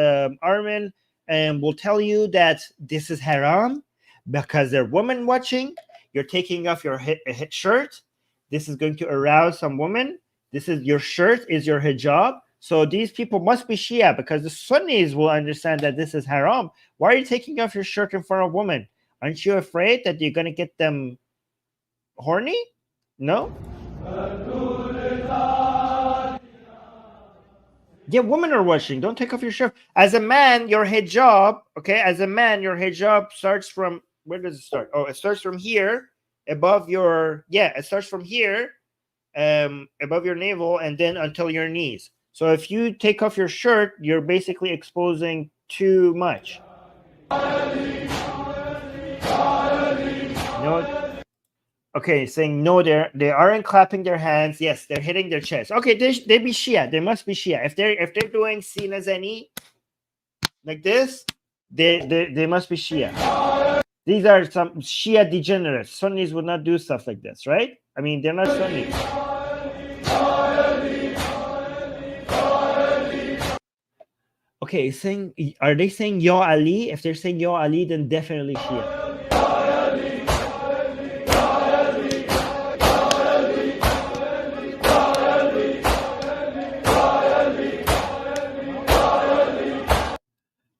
Armin, and will tell you that this is haram because they're women watching. You're taking off your shirt. This is going to arouse some women. This is your shirt is your hijab. So these people must be Shia because the Sunnis will understand that this is haram. Why are you taking off your shirt in front of women? Aren't you afraid that you're going to get them horny? No? Yeah, women are watching. Don't take off your shirt. As a man, your hijab, okay? As a man, your hijab starts from, where does it start? Oh, it starts from here, above your, it starts from here, above your navel, and then until your knees. So if you take off your shirt, you're basically exposing too much. No. Okay, saying no, they aren't clapping their hands. Yes, they're hitting their chest. Okay, they be Shia. They must be Shia. If they're doing Sina Zani like this, they must be Shia. These are some Shia degenerates. Sunnis would not do stuff like this, right? I mean, they're not Sunnis. Okay, are they saying Ya Ali? If they're saying Ya Ali, then definitely Shia.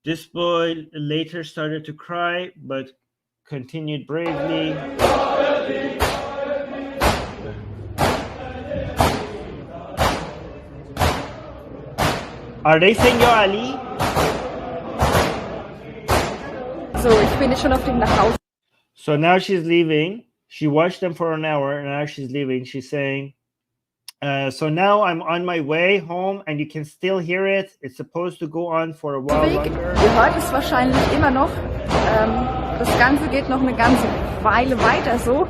This boy later started to cry, but continued bravely. Are they saying Ya Ali?
So, ich bin jetzt schon auf dem Nachhause.
So now she's leaving. She watched them for an hour, and now she's leaving. She's saying, so now I'm on my way home, and you can still hear it. It's supposed to go on for a while longer.
Ihr hört es wahrscheinlich immer noch. Das Ganze geht noch eine ganze Weile weiter so.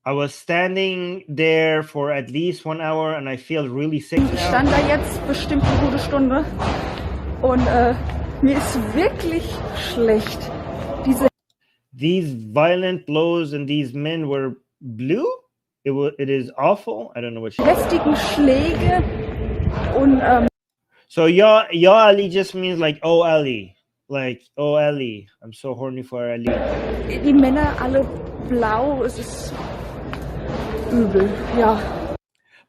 I was standing there for at least 1 hour, and I feel really sick
Ich stand da jetzt bestimmt eine gute Stunde und mir ist wirklich schlecht.
These violent blows and these men were blue. It is awful. I don't know what she
heftigen Schläge und
so Ya Ali just means like oh Ali, like oh Ali, I'm so horny for Ali.
Die Männer alle blau, es ist übel, ja.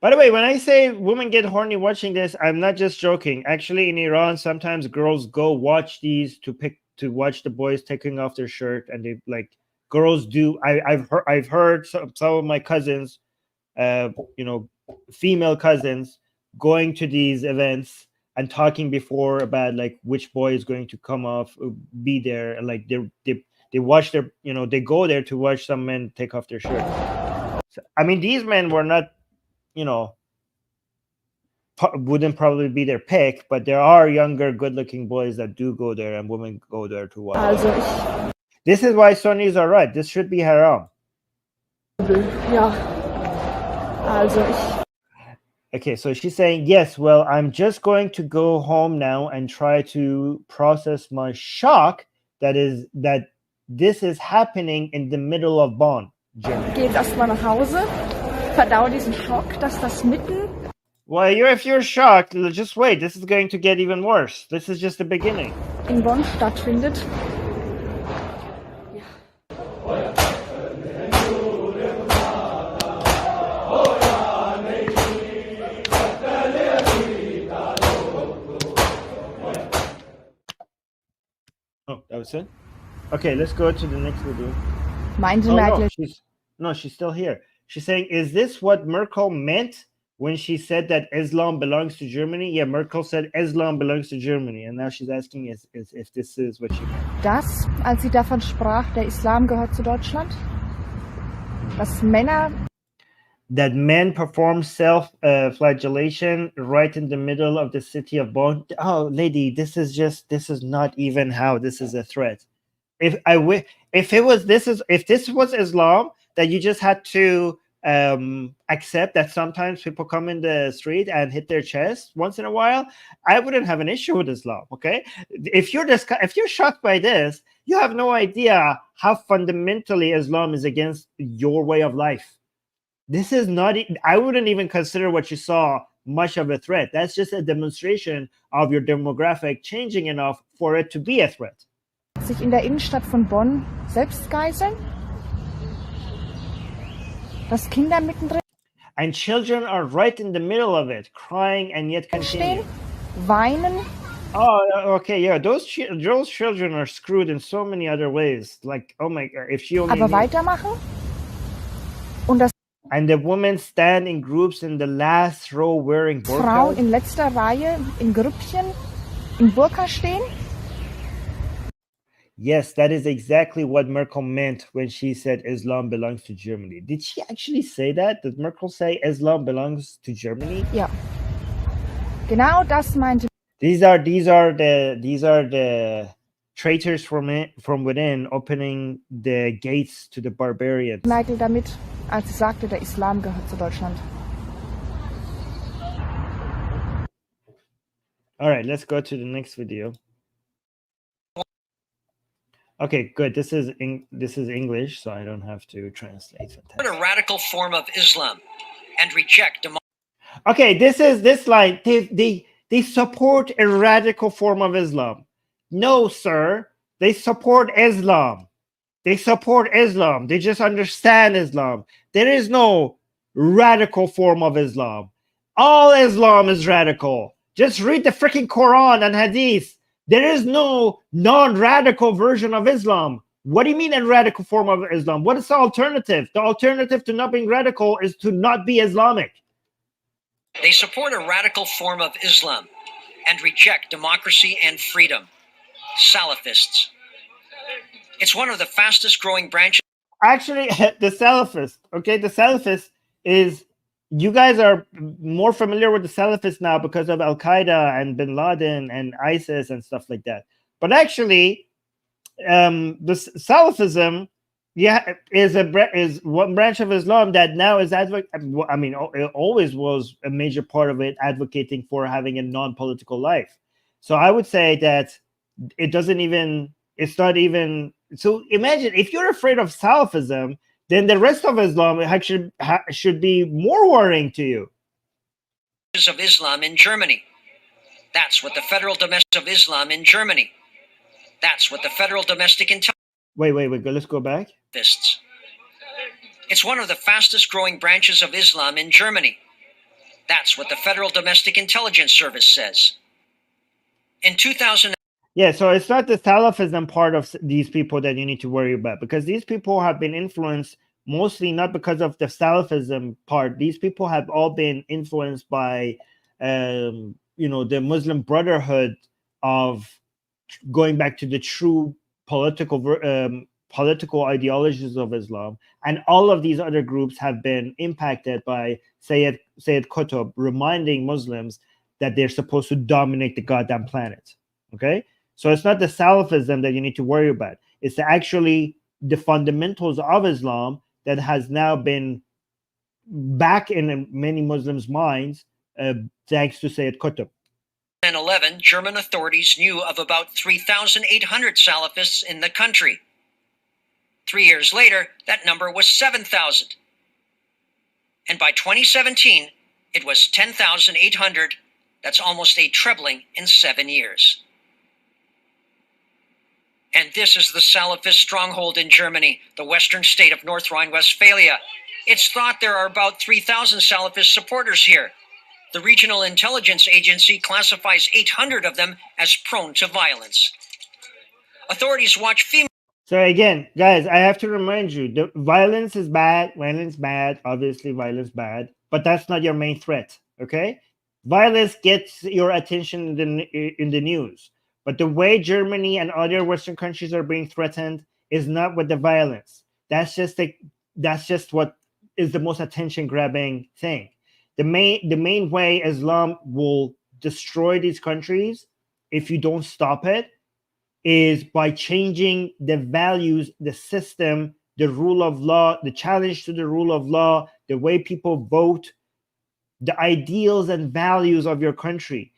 By the way, when I say women get horny watching this, I'm not just joking. Actually, in Iran, sometimes girls go watch these to watch the boys taking off their shirt, and they like girls do. I've heard some of my cousins, female cousins, going to these events and talking before about like which boy is going to come off, be there, and like they watch their, they go there to watch some men take off their shirt. So, I mean, these men were not, wouldn't probably be their pick, but there are younger, good-looking boys that do go there, and women go there to watch. This is why Sunnis are right. This should be haram.
Ja.
Okay, so she's saying, yes, well, I'm just going to go home now and try to process my shock that this is happening in the middle of Bonn, Germany.
Geh jetzt erstmal nach Hause, verdau diesen Schock, dass das mitten.
Well, if you're shocked, just wait. This is going to get even worse. This is just the beginning.
In Bonn stattfindet.
Oh, that was it? Okay, let's go to the next video. She's still here. She's saying, is this what Merkel meant when she said that Islam belongs to Germany? Yeah, Merkel said Islam belongs to Germany. And now she's asking if this is what she meant.
Das, als sie davon sprach, der Islam gehört zu Deutschland, dass Männer...
That men perform self-flagellation right in the middle of the city of Bonn. Oh, lady, this is not even how this is a threat. If this was Islam, that you just had to accept that sometimes people come in the street and hit their chest once in a while, I wouldn't have an issue with Islam. Okay, if you're shocked by this, you have no idea how fundamentally Islam is against your way of life. This is not, I wouldn't even consider what you saw much of a threat. That's just a demonstration of your demographic changing enough for it to be a threat.
Sich in der Innenstadt von Bonn selbst geiseln, dass Kinder mittendrin
And children are right in the middle of it, crying and yet continue.
stehen, weinen.
Oh, okay, yeah. Those children are screwed in so many other ways. Like, oh my God, if she only
aber
knew.
weitermachen. Und dass
And the women stand in groups in the last row wearing
Frauen
burqas.
in letzter Reihe in Grüppchen in Burka stehen.
Yes, that is exactly what Merkel meant when she said Islam belongs to Germany. Did she actually say that? Did Merkel say Islam belongs to Germany?
Ja. Genau das meinte
These are the traitors from within opening the gates to the barbarians.
Merkel damit, als sie sagte, der Islam gehört zu Deutschland.
All right, let's go to the next video. Okay, good. This is English, so I don't have to translate.
A radical form of Islam and reject democracy.
Okay, this line. They support a radical form of Islam. No, sir. They support Islam. They support Islam. They just understand Islam. There is no radical form of Islam. All Islam is radical. Just read the freaking Quran and Hadith. There is no non-radical version of Islam. What do you mean a radical form of Islam? What is the alternative? The alternative to not being radical is to not be Islamic.
They support a radical form of Islam and reject democracy and freedom. Salafists. It's one of the fastest growing branches.
Actually, the Salafist, okay? The Salafist is, you guys are more familiar with the Salafists now because of Al-Qaeda and Bin Laden and ISIS and stuff like that. But actually, the Salafism, yeah, is one branch of Islam that now is I mean, it always was a major part of it, advocating for having a non-political life. So I would say that it doesn't even, it's not even, so imagine if you're afraid of Salafism, then the rest of Islam actually should be more worrying to you.
Of Islam in Germany. That's what the federal domestic of Islam in Germany. That's what the federal domestic intelligence.
Wait, let's go back.
It's one of the fastest growing branches of Islam in Germany. That's what the Federal Domestic Intelligence Service says. In 2000.
Yeah, so it's not the Salafism part of these people that you need to worry about, because these people have been influenced mostly not because of the Salafism part. These people have all been influenced by, the Muslim Brotherhood of going back to the true political ideologies of Islam, and all of these other groups have been impacted by Sayyid Qutb reminding Muslims that they're supposed to dominate the goddamn planet. Okay, so it's not the Salafism that you need to worry about. It's actually the fundamentals of Islam that has now been back in many Muslims' minds thanks to Sayyid Qutb.
2011, German authorities knew of about 3,800 Salafists in the country. 3 years later, that number was 7,000. And by 2017, it was 10,800. That's almost a trebling in 7 years. And this is the Salafist stronghold in Germany, the western state of North Rhine-Westphalia. It's thought there are about 3,000 Salafist supporters here. The regional intelligence agency classifies 800 of them as prone to violence. Authorities watch female.
So again, guys, I have to remind you, the violence is bad. Violence bad. Obviously, violence bad. But that's not your main threat. Okay, violence gets your attention in the news. But the way Germany and other Western countries are being threatened is not with the violence. That's just what is the most attention-grabbing thing. The main way Islam will destroy these countries, if you don't stop it, is by changing the values, the system, the rule of law, the challenge to the rule of law, the way people vote, the ideals and values of your country.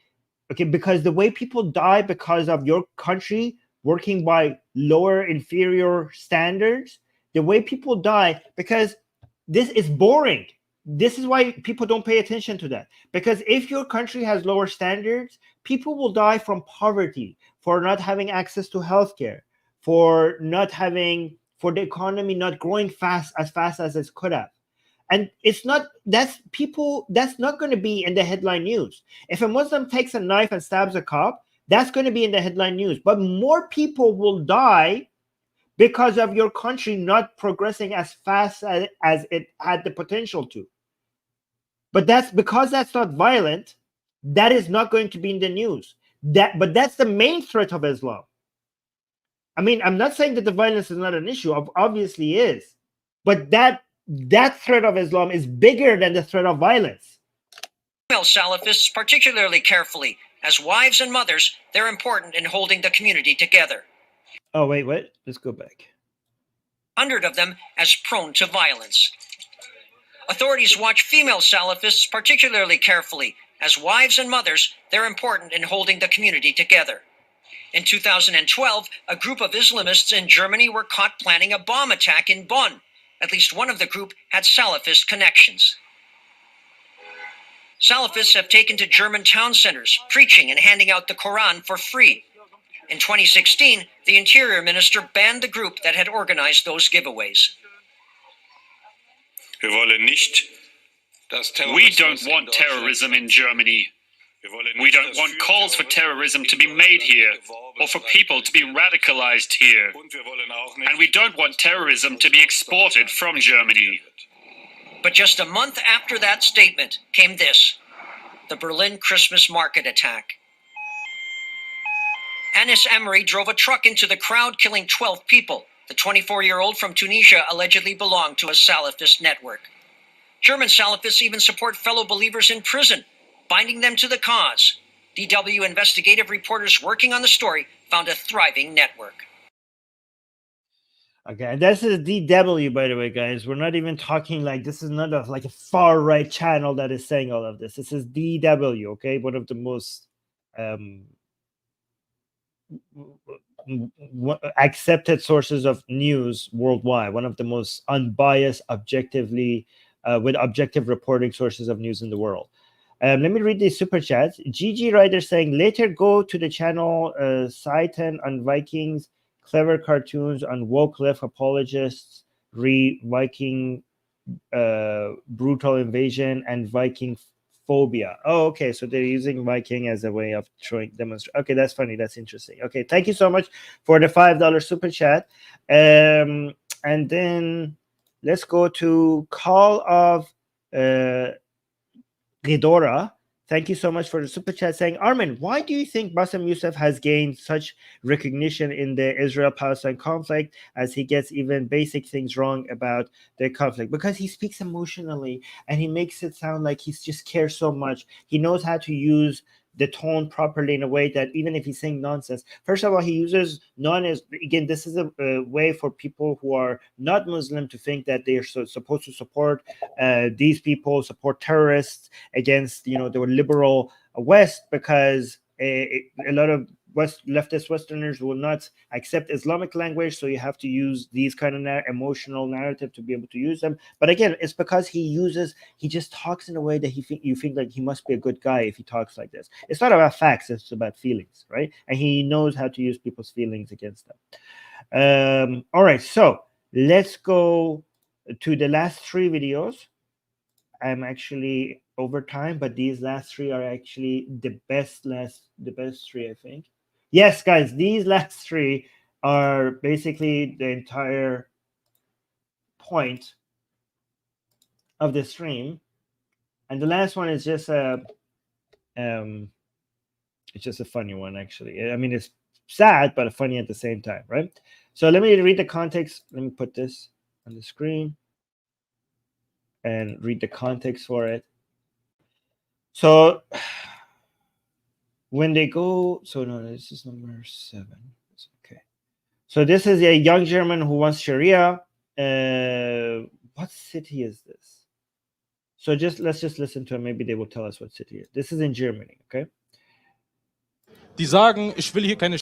Okay, because the way people die because of your country working by lower, inferior standards, the way people die, because this is boring. This is why people don't pay attention to that. Because if your country has lower standards, people will die from poverty, for not having access to healthcare, for the economy not growing fast as it could have. And that's not going to be in the headline news. If a Muslim takes a knife and stabs a cop, that's going to be in the headline news. But more people will die because of your country not progressing as fast as it had the potential to. But that's not violent. That is not going to be in the news. But that's the main threat of Islam. I mean, I'm not saying that the violence is not an issue. Obviously is. But that threat of Islam is bigger than the threat of violence.
Female Salafists particularly carefully. As wives and mothers, they're important in holding the community together.
Oh, wait, what? Let's go back.
100 of them as prone to violence. Authorities watch female Salafists particularly carefully. As wives and mothers, they're important in holding the community together. In 2012, a group of Islamists in Germany were caught planning a bomb attack in Bonn. At least one of the group had Salafist connections. Salafists have taken to German town centers, preaching and handing out the Quran for free. In 2016, the Interior Minister banned the group that had organized those giveaways.
We don't want terrorism in Germany. We don't want calls for terrorism to be made here, or for people to be radicalized here. And we don't want terrorism to be exported from Germany.
But just a month after that statement came this: the Berlin Christmas market attack. Anis Emery drove a truck into the crowd, killing 12 people. The 24-year-old from Tunisia allegedly belonged to a Salafist network. German Salafists even support fellow believers in prison, binding them to the cause. DW investigative reporters working on the story found a thriving network.
Okay, and this is DW, by the way, guys. We're not even talking like this is not like a far right channel that is saying all of this. This is DW, okay, one of the most accepted sources of news worldwide, one of the most unbiased, objectively with objective reporting sources of news in the world. Let me read these super chats. GG Rider saying, later go to the channel Satan on Vikings, clever cartoons on woke left apologists, Viking brutal invasion, and Viking phobia. Oh, okay. So they're using Viking as a way of showing demonstrate. Okay, that's funny. That's interesting. Okay, thank you so much for the $5 super chat. And then let's go to call of Ghidorah. Thank you so much for the super chat saying, Armin, why do you think Bassem Youssef has gained such recognition in the Israel-Palestine conflict as he gets even basic things wrong about the conflict? Because he speaks emotionally and he makes it sound like he just cares so much. He knows how to use the tone properly in a way that even if he's saying nonsense, first of all, he uses again, this is a way for people who are not Muslim to think that they are supposed to support these people, support terrorists against, the liberal West, because a lot of leftist Westerners will not accept Islamic language, so you have to use these kind of emotional narrative to be able to use them. But again, it's because he just talks in a way that you think like he must be a good guy if he talks like this. It's not about facts, it's about feelings, right? And he knows how to use people's feelings against them. All right, so let's go to the last 3 videos. I'm actually over time, but these last 3 are actually the best 3, I think. Yes, guys, these last 3 are basically the entire point of the stream, and the last one is just it's just a funny one, actually. I mean, it's sad but funny at the same time, right? So let me read the context. Let me put this on the screen and read the context for it. So when they go, so no, this is number 7. Okay. So this is a young German who wants Sharia. What city is this? So let's just listen to it. Maybe they will tell us what city it is. This is in Germany, okay?
Die sagen, ich will hier keine.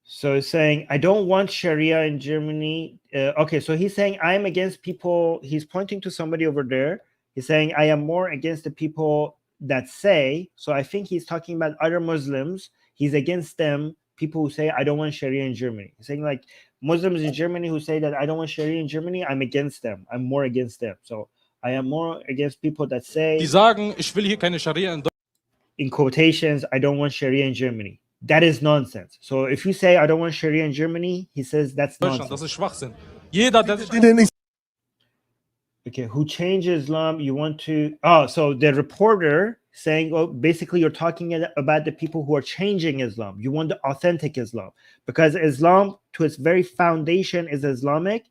So he's saying, I don't want Sharia in Germany. Okay, so he's saying, I'm against people. He's pointing to somebody over there. He's saying, I am more against the people that say. So I think he's talking about other Muslims. He's against them, people who say, I don't want Sharia in Germany. He's saying, like, Muslims in Germany who say that I don't want Sharia in Germany, I'm against them. I'm more against them. So I am more against people that say,
Die sagen, ich will hier keine Sharia
in quotations, I don't want Sharia in Germany. That is nonsense. So if you say I don't want Sharia in Germany, he says that's nonsense.
Das ist Schwachsinn. Jeder, der
Okay, who changed Islam? You want to? Oh, so the reporter saying, well, basically you're talking about the people who are changing Islam. You want the authentic Islam because Islam to its very foundation is Islamic.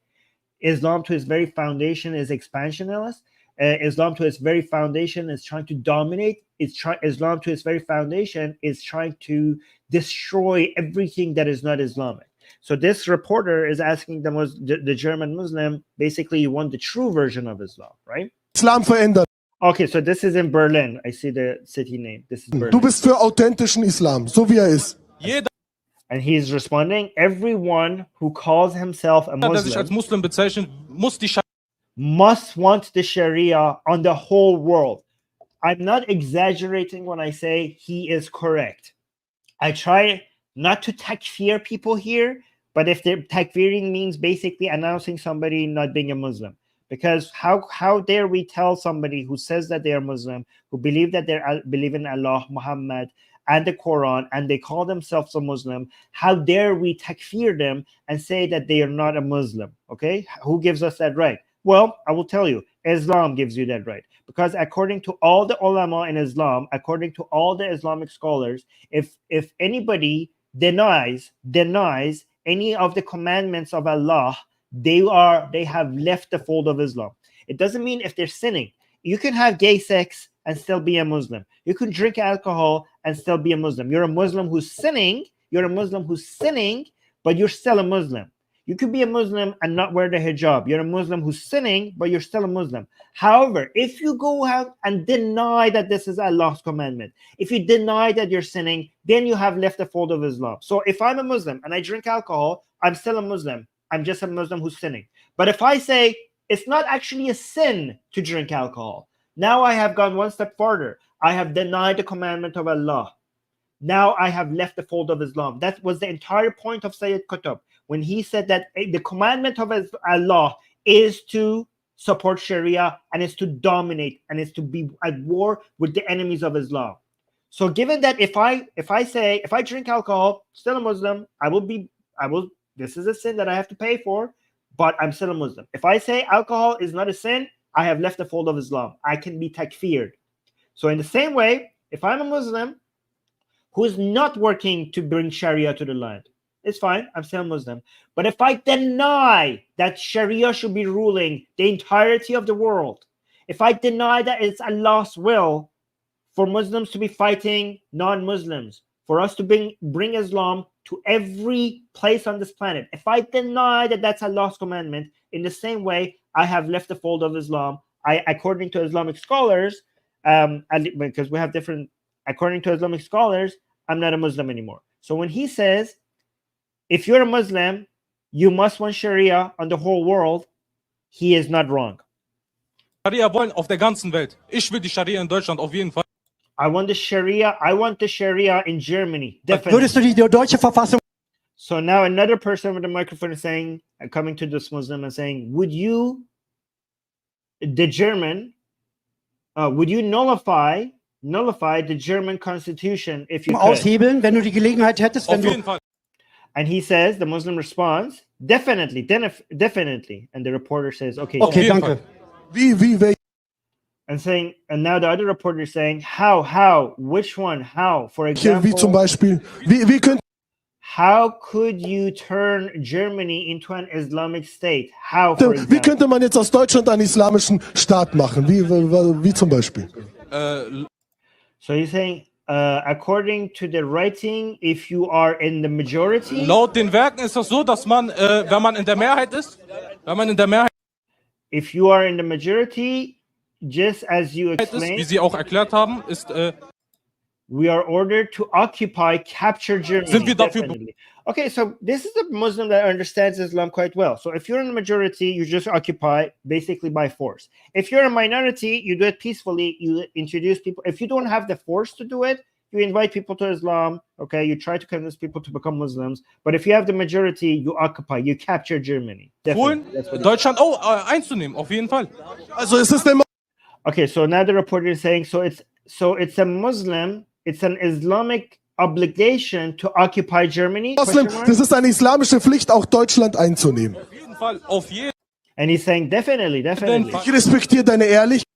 Islam to its very foundation is expansionist. Islam to its very foundation is trying to dominate. Islam to its very foundation is trying to destroy everything that is not Islamic. So this reporter is asking the German Muslim, basically, you want the true version of Islam, right?
Islam verändert.
Okay, so this is in Berlin. I see the city name. This is Berlin.
Du bist für authentischen Islam, so wie ist.
Jeder,
and he's responding, everyone who calls himself a
der sich
Muslim
als Muslim bezeichnet, muss die
must want the Sharia on the whole world. I'm not exaggerating when I say he is correct. I try not to takfir people here, but if the takfiring means basically announcing somebody not being a Muslim, because how dare we tell somebody who says that they are Muslim, who believe that they believe in Allah, Muhammad, and the Quran, and they call themselves a Muslim, how dare we takfir them and say that they are not a Muslim? Okay, who gives us that right? Well, I will tell you, Islam gives you that right. Because according to all the ulama in Islam, according to all the Islamic scholars, if anybody denies any of the commandments of Allah, they have left the fold of Islam. It doesn't mean if they're sinning. You can have gay sex and still be a Muslim. You can drink alcohol and still be a Muslim. You're a Muslim who's sinning. But you're still a Muslim. You could be a Muslim and not wear the hijab. You're a Muslim who's sinning, but you're still a Muslim. However, if you go out and deny that this is Allah's commandment, if you deny that you're sinning, then you have left the fold of Islam. So if I'm a Muslim and I drink alcohol, I'm still a Muslim. I'm just a Muslim who's sinning. But if I say it's not actually a sin to drink alcohol, now I have gone one step further. I have denied the commandment of Allah. Now I have left the fold of Islam. That was the entire point of Sayyid Qutb when he said that the commandment of Allah is to support Sharia and is to dominate and is to be at war with the enemies of Islam. So given that if I drink alcohol, still a Muslim, this is a sin that I have to pay for, but I'm still a Muslim. If I say alcohol is not a sin, I have left the fold of Islam. I can be takfired. So in the same way, if I'm a Muslim who is not working to bring Sharia to the land, it's fine, I'm still a Muslim. But if I deny that Sharia should be ruling the entirety of the world, if I deny that it's Allah's will for Muslims to be fighting non-Muslims, for us to bring Islam to every place on this planet, if I deny that that's Allah's commandment, in the same way, I have left the fold of Islam. According to Islamic scholars, because we have different, according to Islamic scholars, I'm not a Muslim anymore. So when he says, if you're a Muslim, you must want Sharia on the whole world, he is not wrong.
Sharia wollen auf der ganzen Welt. Ich will die Sharia in Deutschland auf jeden Fall.
I want the Sharia in Germany. Definitely.
Würdest du die deutsche Verfassung?
So now another person with a microphone is saying, coming to this Muslim and saying, would you nullify the German constitution if you could?
Aushebeln, wenn du die Gelegenheit hättest, wenn
Auf jeden Fall.
And he says, the Muslim responds, definitely. And the reporter says, okay,
danke.
Wie,
and now the other reporter is saying, how, which one, how? For example,
wie zum Beispiel,
how could you turn Germany into an Islamic state? How, for example?
Wie könnte man jetzt aus Deutschland einen islamischen Staat machen? Wie zum Beispiel?
So he's saying, according to the writing, if you are in the majority.
Laut den Werken ist es so, dass man, wenn man in der Mehrheit ist,
if you are in the majority, just as you
wie
explained,
Sie auch erklärt haben, ist,
we are ordered to occupy, capture Germany.
Sind wir dafür
Definitely. Okay, so this is a Muslim that understands Islam quite well. So if you're in the majority, you just occupy basically by force. If you're a minority, you do it peacefully. You introduce people. If you don't have the force to do it, you invite people to Islam. Okay, you try to convince people to become Muslims. But if you have the majority, you occupy, you capture Germany.
holen, Deutschland einzunehmen, auf jeden Fall.
Also es ist immer.
Okay, so now the reporter is saying, so it's a Muslim, it's an Islamic obligation to occupy Germany.
Muslim, das ist eine islamische Pflicht, auch Deutschland einzunehmen.
Auf jeden Fall, auf jeden Fall.
And he's saying, definitely.
Ich respektiere deine Ehrlichkeit.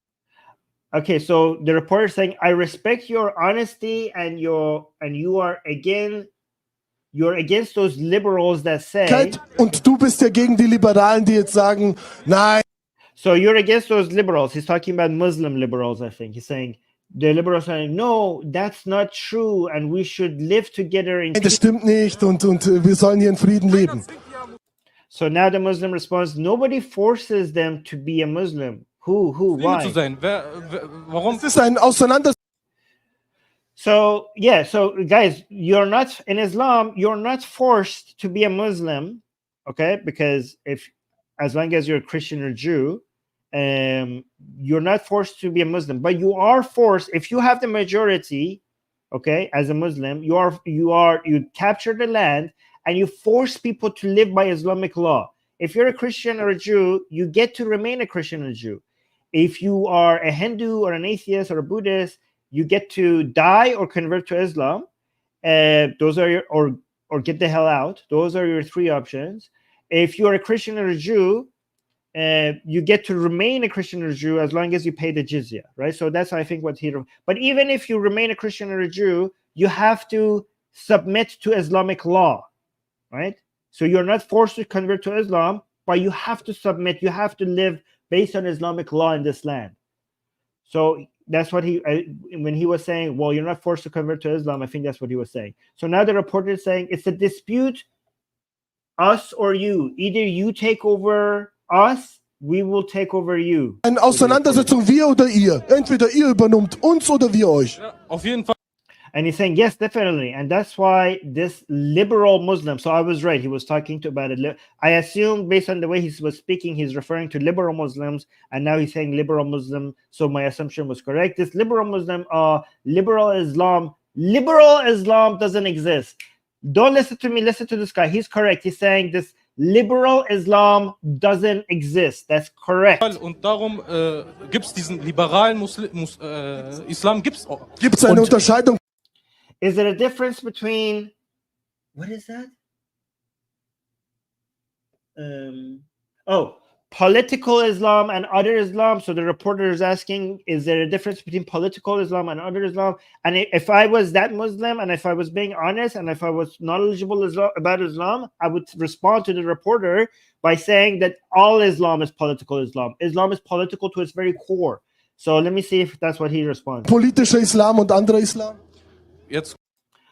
Okay, so the reporter is saying, I respect your honesty and you're against those liberals that say.
Und du bist ja gegen die Liberalen, die jetzt sagen, nein.
So you're against those liberals. He's talking about Muslim liberals, I think. He's saying the liberals are saying, no, that's not true, and we should live together in peace.
Das stimmt nicht und wir sollen hier in Frieden leben.
So now the Muslim responds, nobody forces them to be a Muslim. Who, why?
Zu sein. Warum?
Es ist ein Auseinandersetzung.
So, yeah, so guys, you're not, in Islam, you're not forced to be a Muslim, okay? Because as long as you're a Christian or Jew, you're not forced to be a Muslim, but you are forced, if you have the majority, okay, as a Muslim, you capture the land and you force people to live by Islamic law. If you're a Christian or a Jew, you get to remain a Christian or a Jew. If you are a Hindu or an atheist or a Buddhist, you get to die or convert to Islam. Those are or get the hell out. Those are your three options. If you're a Christian or a Jew, you get to remain a Christian or a Jew as long as you pay the jizya, right? So that's, I think, what he. But even if you remain a Christian or a Jew, you have to submit to Islamic law, right? So you're not forced to convert to Islam, but you have to submit. You have to live based on Islamic law in this land. So that's what when he was saying, well, you're not forced to convert to Islam, I think that's what he was saying. So now the reporter is saying it's a dispute, us or you. Either you take over us, we will take over you.
Eine Auseinandersetzung, wir oder ihr. Entweder ihr übernimmt uns oder wir euch.
Ja, auf jeden Fall.
And he's saying, yes, definitely. And that's why this liberal Muslim, so I was right, he was talking about it. I assume based on the way he was speaking, he's referring to liberal Muslims, and now he's saying liberal Muslim, so my assumption was correct. This liberal Muslim, liberal Islam doesn't exist. Don't listen to me, listen to this guy. He's correct. He's saying this liberal Islam doesn't exist. That's correct.
Und darum gibt es diesen liberalen Islam. Gibt
es eine Unterscheidung?
Is there a difference between, what is that? Political Islam and other Islam. So the reporter is asking, is there a difference between political Islam and other Islam? And if I was that Muslim, and if I was being honest, and if I was knowledgeable about Islam, I would respond to the reporter by saying that all Islam is political Islam. Islam is political to its very core. So let me see if that's what he responds.
Politischer Islam und anderer Islam?
Jetzt.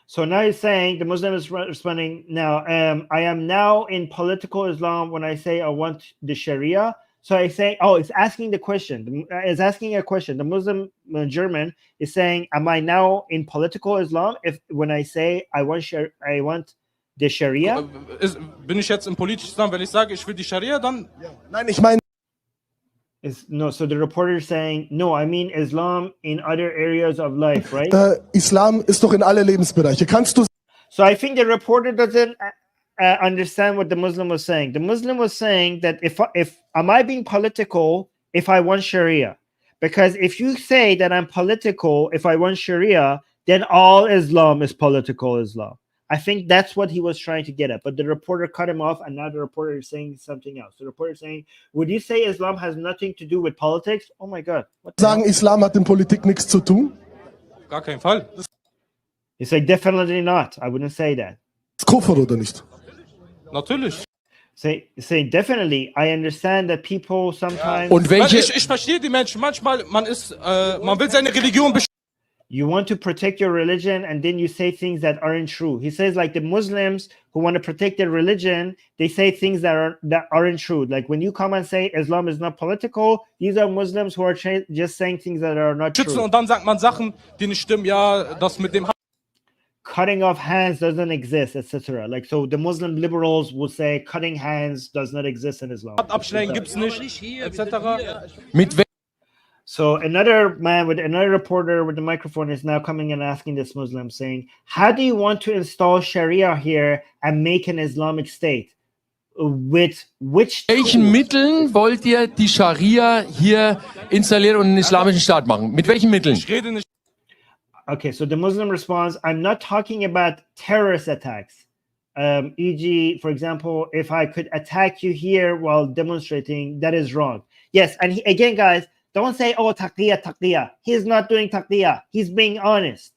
So now he's saying, the Muslim is responding now, I am now in political Islam when I say I want the Sharia. So I say, it's asking the question. It's asking a question. The Muslim German is saying, am I now in political Islam when I say I want the Sharia?
Bin ich jetzt im politischen Islam, wenn ich sage, ich will die Sharia, dann?
Nein, ich meine.
No, so the reporter is saying, no, I mean Islam in other areas of life, right?
Islam ist doch in alle Lebensbereiche. Kannst du?
So I think the reporter doesn't understand what the Muslim was saying. The Muslim was saying that if am I being political if I want Sharia? Because if you say that I'm political if I want Sharia, then all Islam is political Islam. I think that's what he was trying to get at. But the reporter cut him off, and now the reporter is saying something else. The reporter is saying, would you say Islam has nothing to do with politics? Oh my God.
Sagen, Islam hat in Politik nichts zu tun?
Gar kein Fall.
He's like, definitely not. I wouldn't say that.
Ist Kufr oder nicht?
Natürlich.
Say definitely. I understand that people sometimes.
Und welche? Ich verstehe die Menschen. Manchmal man will seine Religion
You want to protect your religion, and then you say things that aren't true. He says, like, the Muslims who want to protect their religion, they say things that aren't true. Like when you come and say Islam is not political, these are Muslims who are just saying things that are not true.
Und dann sagt man Sachen, die nicht stimmen. Ja, das mit dem
cutting off hands doesn't exist, etc. Like, so the Muslim liberals will say cutting hands does not exist in Islam.
Abschneiden gibt's nicht, etc.
So another man with another reporter with the microphone is now coming and asking this Muslim, saying, how do you want to install Sharia here and make an Islamic state? With which
welchen Mitteln wollt ihr die Scharia hier installieren und einen islamischen Staat machen? Mit welchen Mitteln?
Okay, so the Muslim responds, I'm not talking about terrorist attacks. E.g., for example, if I could attack you here while demonstrating, that is wrong. Yes, and again, guys, don't say, oh, taqiyya. He's not doing taqiyya. He's being honest.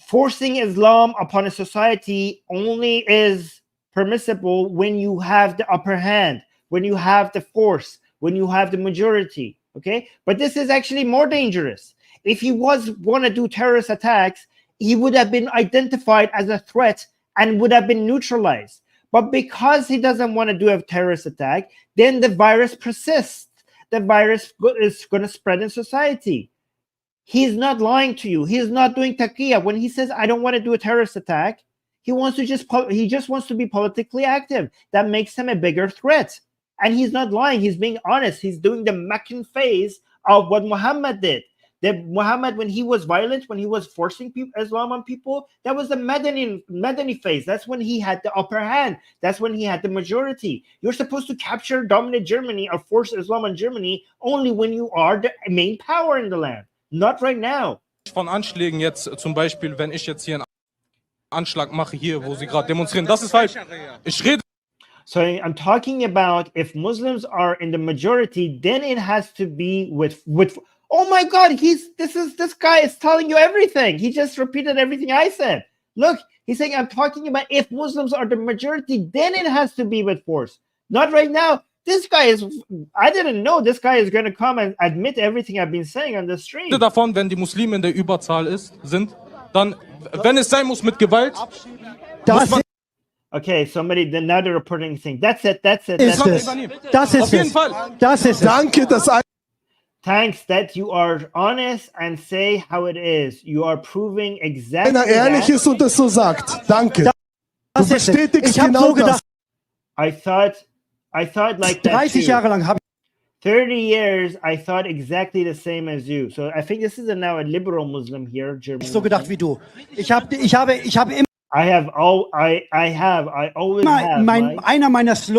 Forcing Islam upon a society only is permissible when you have the upper hand, when you have the force, when you have the majority, okay? But this is actually more dangerous. If he was want to do terrorist attacks, he would have been identified as a threat and would have been neutralized. But because he doesn't want to do a terrorist attack, then the virus persists. The virus is going to spread in society. He's not lying to you. He's not doing taqiyya. When he says, I don't want to do a terrorist attack, he just wants to be politically active. That makes him a bigger threat. And he's not lying. He's being honest. He's doing the Meccan phase of what Muhammad did. That Muhammad, when he was violent, when he was forcing Islam on people, that was the Madani phase. That's when he had the upper hand. That's when he had the majority. You're supposed to capture, dominate Germany or force Islam on Germany only when you are the main power in the land. Not right now.
Von Anschlägen jetzt, zum Beispiel, wenn ich jetzt hier einen Anschlag mache, hier, wo sie gerade demonstrieren, das ist falsch. Ich rede.
So I'm talking about if Muslims are in the majority, then it has to be with oh my God, this guy is telling you everything. He just repeated everything I said. Look, he's saying I'm talking about if Muslims are the majority, then it has to be with force. Not right now. This guy is, I didn't know this guy is going to come and admit everything I've been saying on the stream.
Davon, wenn die Muslime in der Überzahl sind, dann, wenn es sein muss mit Gewalt,
okay, somebody, now they're reporting thing. That's it.
Das ist es. Danke,
Thanks that you are honest and say how it is. You are proving exactly
Wenn ehrlich ist und es so sagt. Danke. Du bestätigst genau das.
I thought like that
30 Jahre lang habe
30 years, I thought exactly the same as you. So I think this is now a liberal Muslim here, Germany.
ich so gedacht wie du. Ich habe immer
I always have.
Einer meiner Slogans.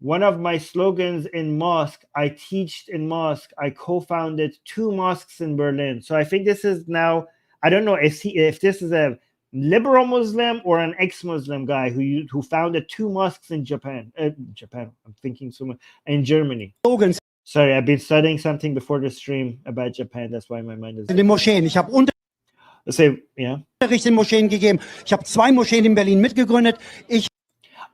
One of my slogans in mosque, I teach in mosque. I co-founded 2 mosques in Berlin. So I think this is now, I don't know if this is a liberal Muslim or an ex-Muslim guy who founded 2 mosques in Japan. I'm thinking so much in Germany.
Slogans.
Sorry, I've been studying something before the stream about Japan. That's why my mind is.
In den Moscheen. Ich habe Unterricht in Moscheen gegeben. Ich habe 2 Moscheen in Berlin mitgegründet.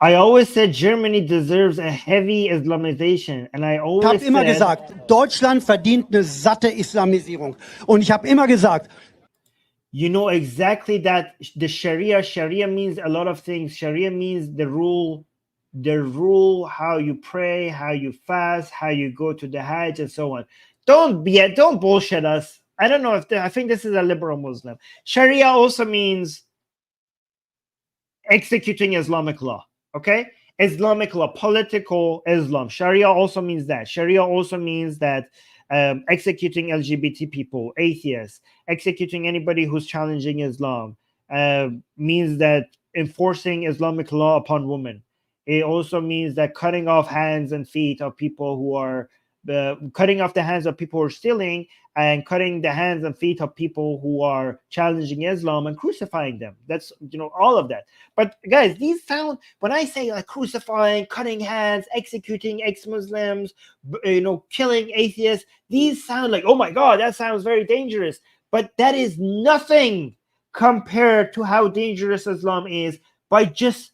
I always said Germany deserves a heavy Islamization, and I always
habe immer gesagt, Deutschland verdient eine satte Islamisierung. Und ich habe immer gesagt,
you know exactly that the Sharia means a lot of things. Sharia means the rule, how you pray, how you fast, how you go to the Hajj, and so on. Don't bullshit us. I don't know I think this is a liberal Muslim. Sharia also means executing Islamic law. Okay, Islamic law, political Islam. Sharia also means that. Sharia also means that executing LGBT people, atheists, executing anybody who's challenging Islam, means that enforcing Islamic law upon women. It also means that cutting off hands and feet of people who are cutting off the hands of people who are stealing, and cutting the hands and feet of people who are challenging Islam and crucifying them. That's, all of that. But guys, these sound, when I say like crucifying, cutting hands, executing ex-Muslims, killing atheists, these sound like, oh my God, that sounds very dangerous. But that is nothing compared to how dangerous Islam is by just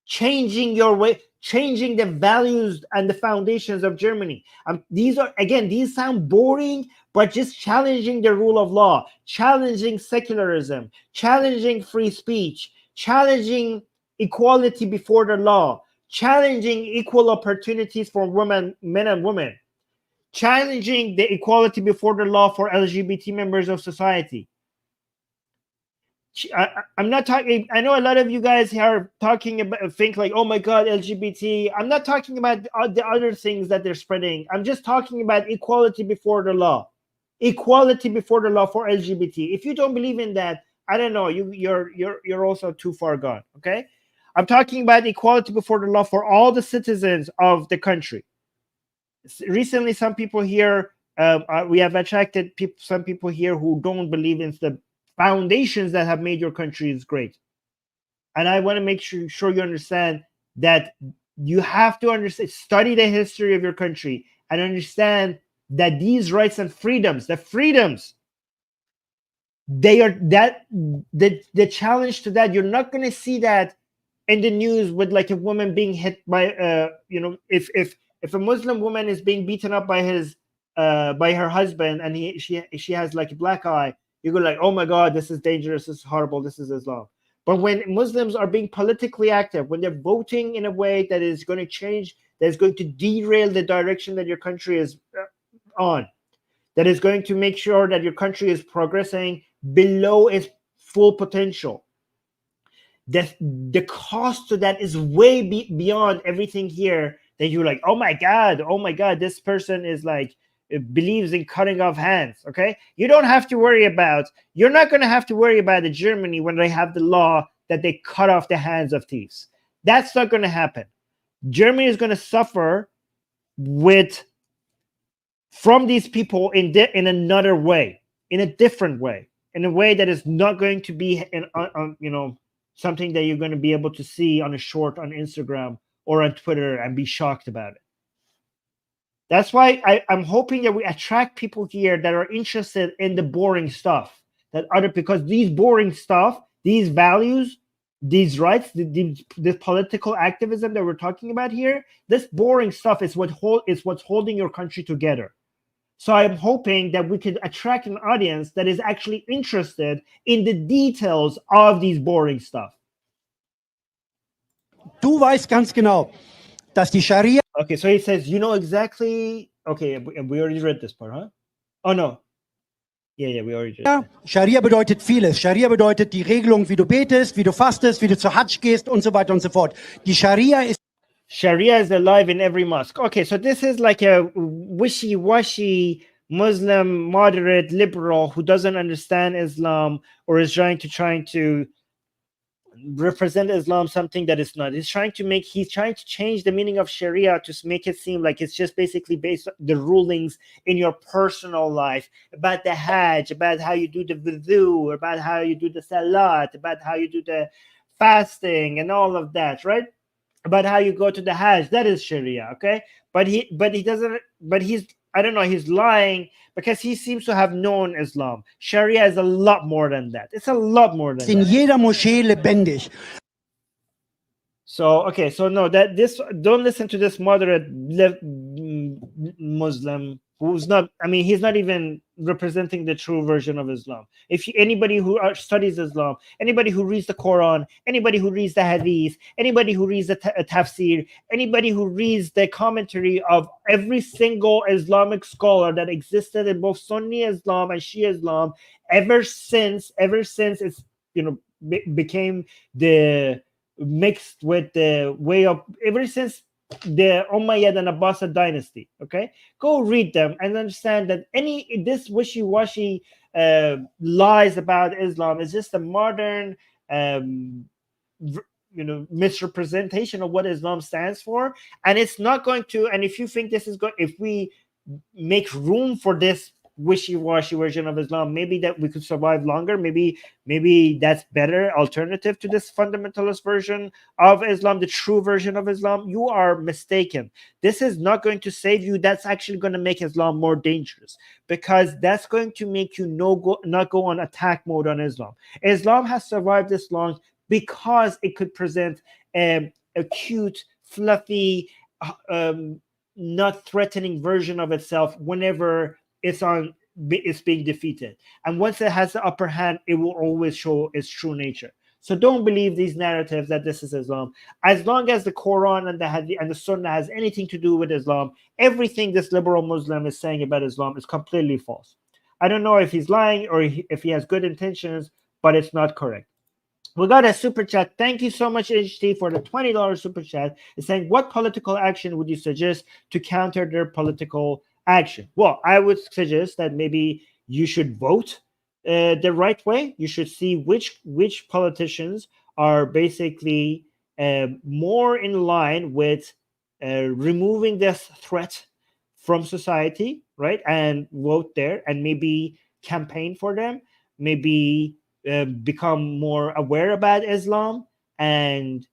changing your way, changing the values and the foundations of Germany. These sound boring, but just challenging the rule of law, challenging secularism, challenging free speech, challenging equality before the law, challenging equal opportunities for women, men and women, challenging the equality before the law for LGBT members of society. I'm not talking. I know a lot of you guys are talking about, think like, oh my God, LGBT. I'm not talking about the other things that they're spreading. I'm just talking about equality before the law, equality before the law for LGBT. If you don't believe in that, I don't know. You're also too far gone. Okay, I'm talking about equality before the law for all the citizens of the country. Recently, some people here, we have attracted some people here who don't believe in the foundations that have made your countries great. And I want to make sure you understand that you have to study the history of your country and understand that these rights and freedoms, they are that the challenge to that. You're not going to see that in the news with like a woman being hit by if a Muslim woman is being beaten up by her husband and she has like a black eye, you go like, oh my God, this is dangerous, this is horrible, this is Islam. But when Muslims are being politically active, when they're voting in a way that is going to change, that is going to derail the direction that your country is on, that is going to make sure that your country is progressing below its full potential, the cost to that is way beyond everything here that you're like, oh my God, this person is like, believes in cutting off hands. Okay, you're not going to have to worry about the Germany when they have the law that they cut off the hands of thieves. That's not going to happen. Germany is going to suffer from these people in another way, in a different way, in a way that is not going to be something that you're going to be able to see on a short on Instagram or on Twitter and be shocked about it. That's why I'm hoping that we attract people here that are interested in the boring stuff, because these boring stuff, these values, these rights, the political activism that we're talking about here, this boring stuff is what's holding your country together. So I'm hoping that we could attract an audience that is actually interested in the details of these boring stuff.
Du weißt ganz genau, dass die Sharia.
Okay, so he says, you know exactly. Okay, we already read this part, huh? Oh no. Yeah, we already read.
Sharia bedeutet vieles. Sharia bedeutet die Regelung, wie du betest, wie du fastest, wie du zur Hajj gehst und so weiter und so fort. Die Sharia is
alive in every mosque. Okay, so this is like a wishy-washy Muslim moderate liberal who doesn't understand Islam or is trying to represent Islam something that is not. He's trying to change the meaning of Sharia to make it seem like it's just basically based on the rulings in your personal life, about the Hajj, about how you do the wudu, about how you do the salat, about how you do the fasting and all of that, right? About how you go to the Hajj. That is Sharia, okay? But he's I don't know, he's lying because he seems to have known Islam. Sharia is a lot more than that. It's a lot more than
in
that.
Jeder Moschee lebendig.
So, okay, so no, don't listen to this moderate Muslim who's not, he's not even representing the true version of Islam. Anybody who studies Islam, anybody who reads the Quran, anybody who reads the Hadith, anybody who reads the tafsir, anybody who reads the commentary of every single Islamic scholar that existed in both Sunni Islam and Shia Islam, ever since it's, became the mixed with the way of, ever since the Umayyad and Abbasid dynasty, okay? Go read them and understand that this wishy-washy lies about Islam is just a modern misrepresentation of what Islam stands for, and it's not going to. And if you think this is if we make room for this wishy-washy version of Islam, maybe that we could survive longer. Maybe that's better alternative to this fundamentalist version of Islam, the true version of Islam. You are mistaken. This is not going to save you. That's actually going to make Islam more dangerous, because that's going to make you not go on attack mode on Islam. Islam has survived this long because it could present a cute, fluffy, not threatening version of itself whenever it's on it's being defeated. And once it has the upper hand, it will always show its true nature. So don't believe these narratives that this is Islam. As long as the Quran and the Hadith and the Sunnah has anything to do with Islam, everything this liberal Muslim is saying about Islam is completely false. I don't know if he's lying or if he has good intentions, but it's not correct. We got a super chat. Thank you so much, HT, for the $20 super chat. It's saying, what political action would you suggest to counter their political action? Well, I would suggest that maybe you should vote the right way. You should see which politicians are basically more in line with removing this threat from society, right? And vote there, and maybe campaign for them, maybe become more aware about Islam and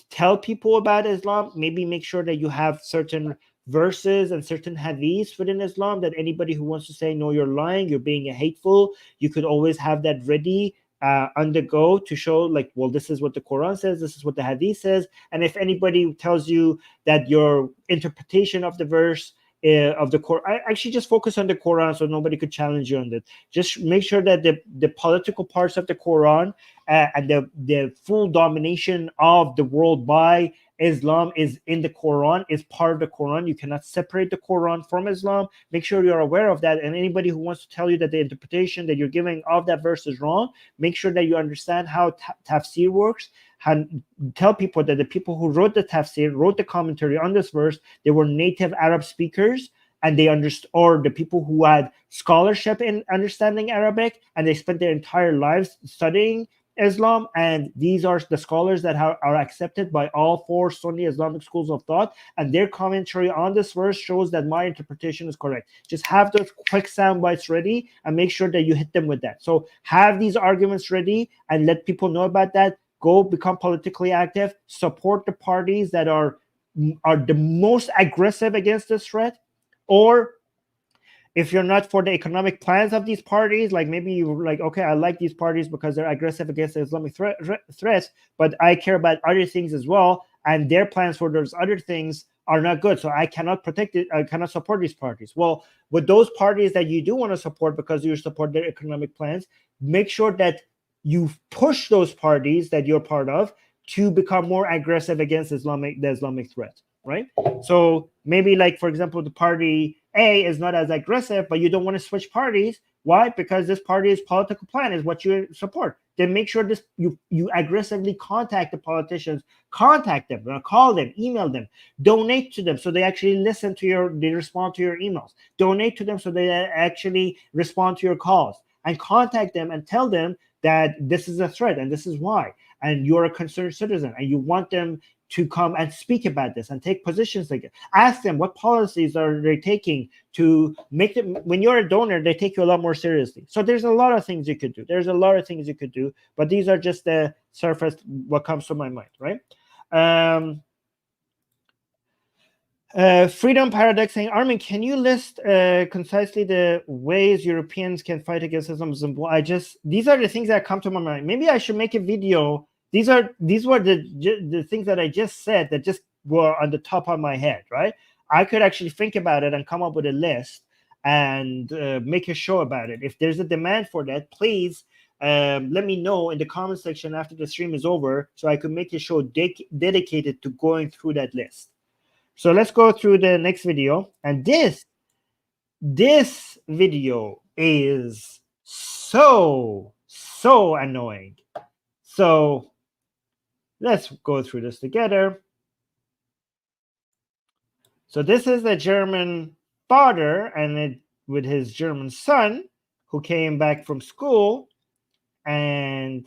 tell people about Islam. Maybe make sure that you have certain verses and certain hadiths within Islam that anybody who wants to say, no, you're lying, you're being hateful, you could always have that ready on the go to show, like, well, this is what the Quran says, this is what the hadith says. And if anybody tells you that your interpretation of the verse of the Quran, I actually just focus on the Quran so nobody could challenge you on that. Just make sure that the political parts of the Quran and the full domination of the world by Islam is in the Quran, is part of the Quran. You cannot separate the Quran from Islam. Make sure you're aware of that. And anybody who wants to tell you that the interpretation that you're giving of that verse is wrong, make sure that you understand how tafsir works. And tell people that the people who wrote the tafsir, wrote the commentary on this verse, they were native Arab speakers, and they understood, or the people who had scholarship in understanding Arabic, and they spent their entire lives studying Islam. And these are the scholars that are accepted by all 4 Sunni Islamic schools of thought, and their commentary on this verse shows that my interpretation is correct. Just have those quick sound bites ready and make sure that you hit them with that. So have these arguments ready and let people know about that. Go become politically active, support the parties that are the most aggressive against this threat. Or if you're not for the economic plans of these parties, like maybe you're like, okay, I like these parties because they're aggressive against the Islamic threats, but I care about other things as well, and their plans for those other things are not good, so I cannot protect it, I cannot support these parties. Well, with those parties that you do want to support because you support their economic plans, make sure that you push those parties that you're part of to become more aggressive against the Islamic threat, right? So maybe, like, for example, the party A is not as aggressive, but you don't want to switch parties. Why? Because this party's political plan is what you support. Then make sure you aggressively contact the politicians, contact them, call them, email them, donate to them so they actually listen to they respond to your emails, donate to them so they actually respond to your calls, and contact them and tell them that this is a threat and this is why, and you're a concerned citizen and you want them to come and speak about this and take positions like it. Ask them what policies are they taking to make them, when you're a donor, they take you a lot more seriously. So there's a lot of things you could do. There's a lot of things you could do, but these are just the surface, what comes to my mind, right? Freedom Paradox saying, Armin, can you list concisely the ways Europeans can fight against Islamism? Well, these are the things that come to my mind. Maybe I should make a video. These were the things that I just said that just were on the top of my head, right? I could actually think about it and come up with a list and make a show about it. If there's a demand for that, please let me know in the comment section after the stream is over so I could make a show dedicated to going through that list. So let's go through the next video. And this video is so annoying. So let's go through this together. So this is a German father and with his German son who came back from school, and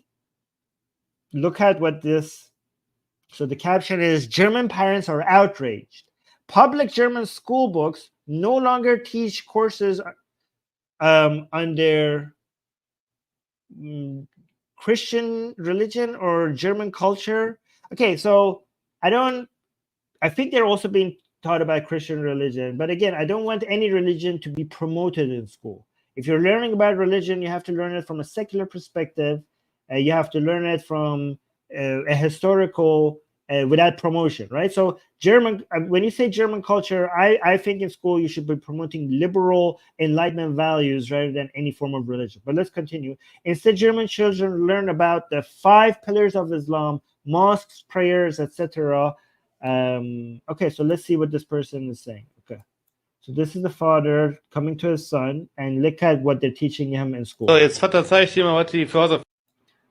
look at what this. So the caption is, German parents are outraged. Public German school books no longer teach courses on their Christian religion or German culture. Okay, so I think they're also being taught about Christian religion. But again, I don't want any religion to be promoted in school. If you're learning about religion, you have to learn it from a secular perspective. You have to learn it from a historical without promotion, right? So German, when you say German culture, I think in school you should be promoting liberal Enlightenment values rather than any form of religion. But let's continue. Instead, German children learn about the 5 pillars of Islam, mosques, prayers, etc. Okay, so let's see what this person is saying. Okay, so this is the father coming to his son, and look at what they're teaching him in school.
So, jetzt Vater, zeig ich dir mal, was die für Hausaufgaben.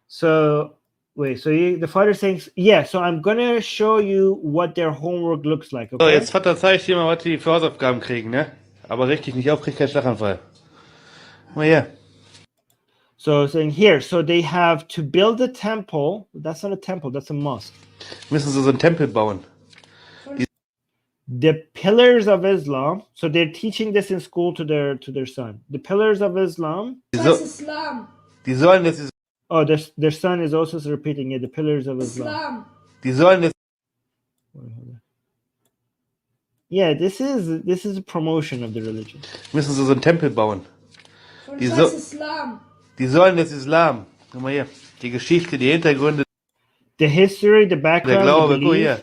So wait, so the father saying, yeah, so I'm gonna show you what their homework looks like. Okay?
So, jetzt Vater, zeig ich dir mal, was die für Hausaufgaben kriegen, ne? Aber richtig nicht auf, kriegt keinen Schlaganfall. Mal her.
So saying here, so they have to build a temple. That's not a temple, that's a mosque.
Müssen sie so einen Tempel bauen.
The pillars of Islam. So they're teaching this in school to their son. The pillars of Islam.
Die sollen das.
Oh, their son is also repeating it. The pillars of Islam.
Die sollen das.
Yeah, this is a promotion of the religion.
Müssen sie so einen Tempel bauen. Die sollen das Islam. Guck mal hier. Die Geschichte, die Hintergründe.
The history, the background,
der Glaube,
the belief.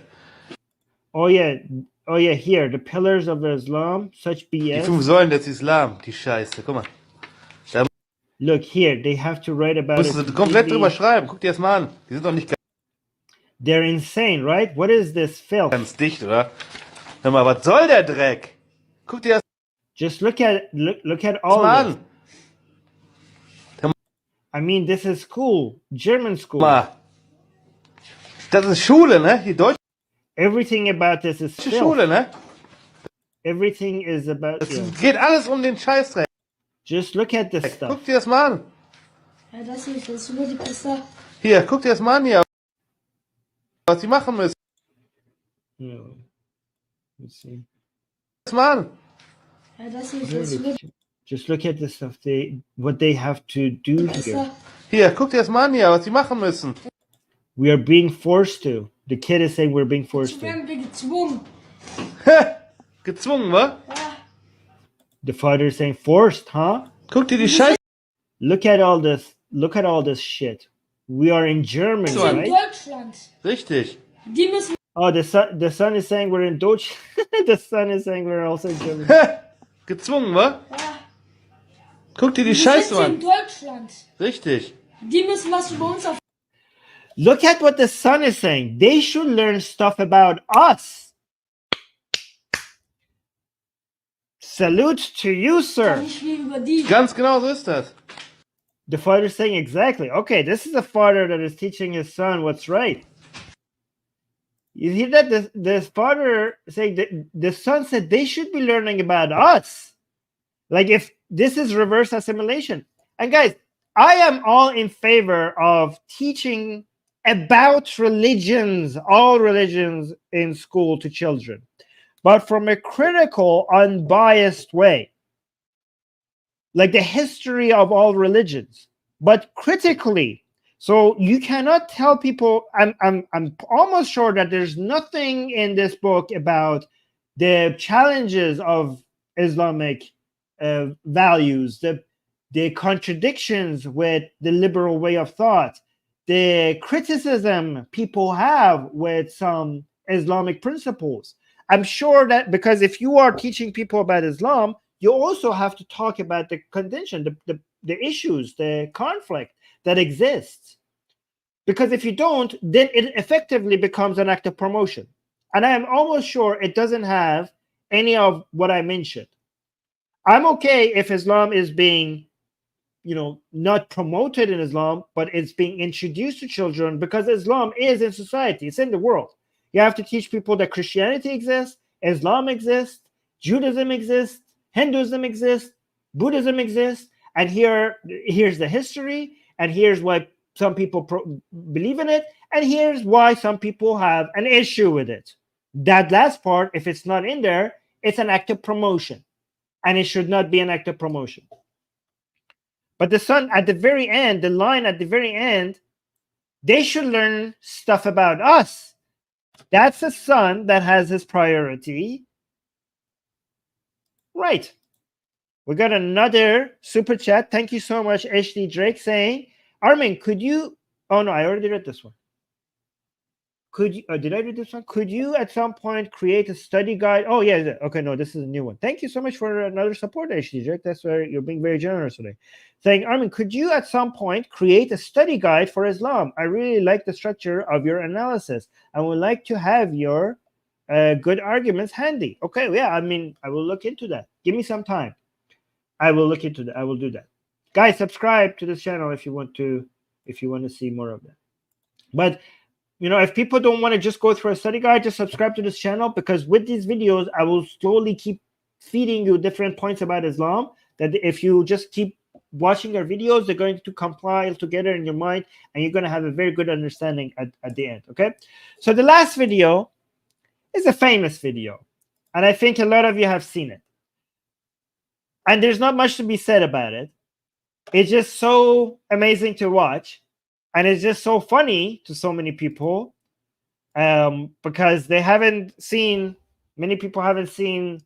Guck hier.
Oh yeah, here, the pillars of Islam, such BS.
Die 5 Säulen des Islam, die Scheiße, guck mal. Da
Look here, they have to write about
müssen sie komplett drüber schreiben, guck dir das mal an. Die sind doch nicht
They're insane, right? What is this filth?
ganz dicht, oder? Hör mal, was soll der Dreck? Guck dir das
Just look at all
mal
this.
an.
I mean, this is school, German school.
Mal. Das ist Schule, ne? Die deutsche
Everything about this is filth.
Schule, ne?
Everything is about.
Es geht alles um den Scheißdreck.
Just look at this stuff.
Guck dir das mal an.
Ja, das ist nur die Pisse.
Hier, guck dir das mal an hier. Was sie machen müssen.
Yeah. Let's see.
Das mal an.
Ja, das ist nur
Just look at the stuff what they have to do here.
Hier, guck dir das mal an hier, was sie machen müssen.
We are being forced to. The kid is saying we're being forced to.
werden wir gezwungen.
Gezwungen, wa?
Ja.
The father is saying forced, huh?
Guck dir die Scheiße.
Look at all this. Look at all this shit. We are in Germany,
In
right?
Deutschland.
Richtig.
Die müssen.
Oh, the son is saying we're in Deutsch. The son is saying we're also in Germany.
Gezwungen, wa?
Ja.
Guck dir die
Die
Scheiße
sitzen in
an.
Deutschland.
Richtig.
Die müssen was über uns auf.
Look at what the son is saying. They should learn stuff about us. Salute to you, sir.
Nicht wie über die.
Ganz genau so ist das.
The father is saying exactly. Okay, this is a father that is teaching his son what's right. You hear that? The father saying that the son said they should be learning about us. Like if this is reverse assimilation. And guys, I am all in favor of teaching about religions, all religions in school to children, but from a critical, unbiased way. Like the history of all religions, but critically. So you cannot tell people. I'm almost sure that there's nothing in this book about the challenges of Islamic values, the contradictions with the liberal way of thought, the criticism people have with some Islamic principles. I'm sure that because if you are teaching people about Islam, you also have to talk about the contention, the issues, the conflict that exists. Because if you don't, then it effectively becomes an act of promotion. And I am almost sure it doesn't have any of what I mentioned. I'm okay if Islam is being, not promoted in Islam, but it's being introduced to children because Islam is in society. It's in the world. You have to teach people that Christianity exists, Islam exists, Judaism exists, Hinduism exists, Buddhism exists, and here's the history, and here's why some people believe in it, and here's why some people have an issue with it. That last part, if it's not in there, it's an act of promotion, and it should not be an act of promotion. But the son at the very end, the line at the very end, they should learn stuff about us. That's a son that has his priority. Right. We got another super chat. Thank you so much, HD Drake, saying, Armin, could you... Oh, no, I already read this one. Could you, did I read this one? Could you at some point create a study guide? Oh, yeah. Okay, no, this is a new one. Thank you so much for another support, Ashijek. That's where you're being very generous today. Saying, Armin, could you at some point create a study guide for Islam? I really like the structure of your analysis. I would like to have your good arguments handy. Okay, yeah, I mean, I will look into that. Give me some time. I will look into that. I will do that. Guys, subscribe to this channel if you want to see more of that. But you know, if people don't want to just go through a study guide, just subscribe to this channel, because with these videos, I will slowly keep feeding you different points about Islam, that if you just keep watching our videos, they're going to compile together in your mind, and you're going to have a very good understanding at the end, okay? So the last video is a famous video, and I think a lot of you have seen it. And there's not much to be said about it. It's just so amazing to watch. And it's just so funny to so many people, because they haven't seen, many people haven't seen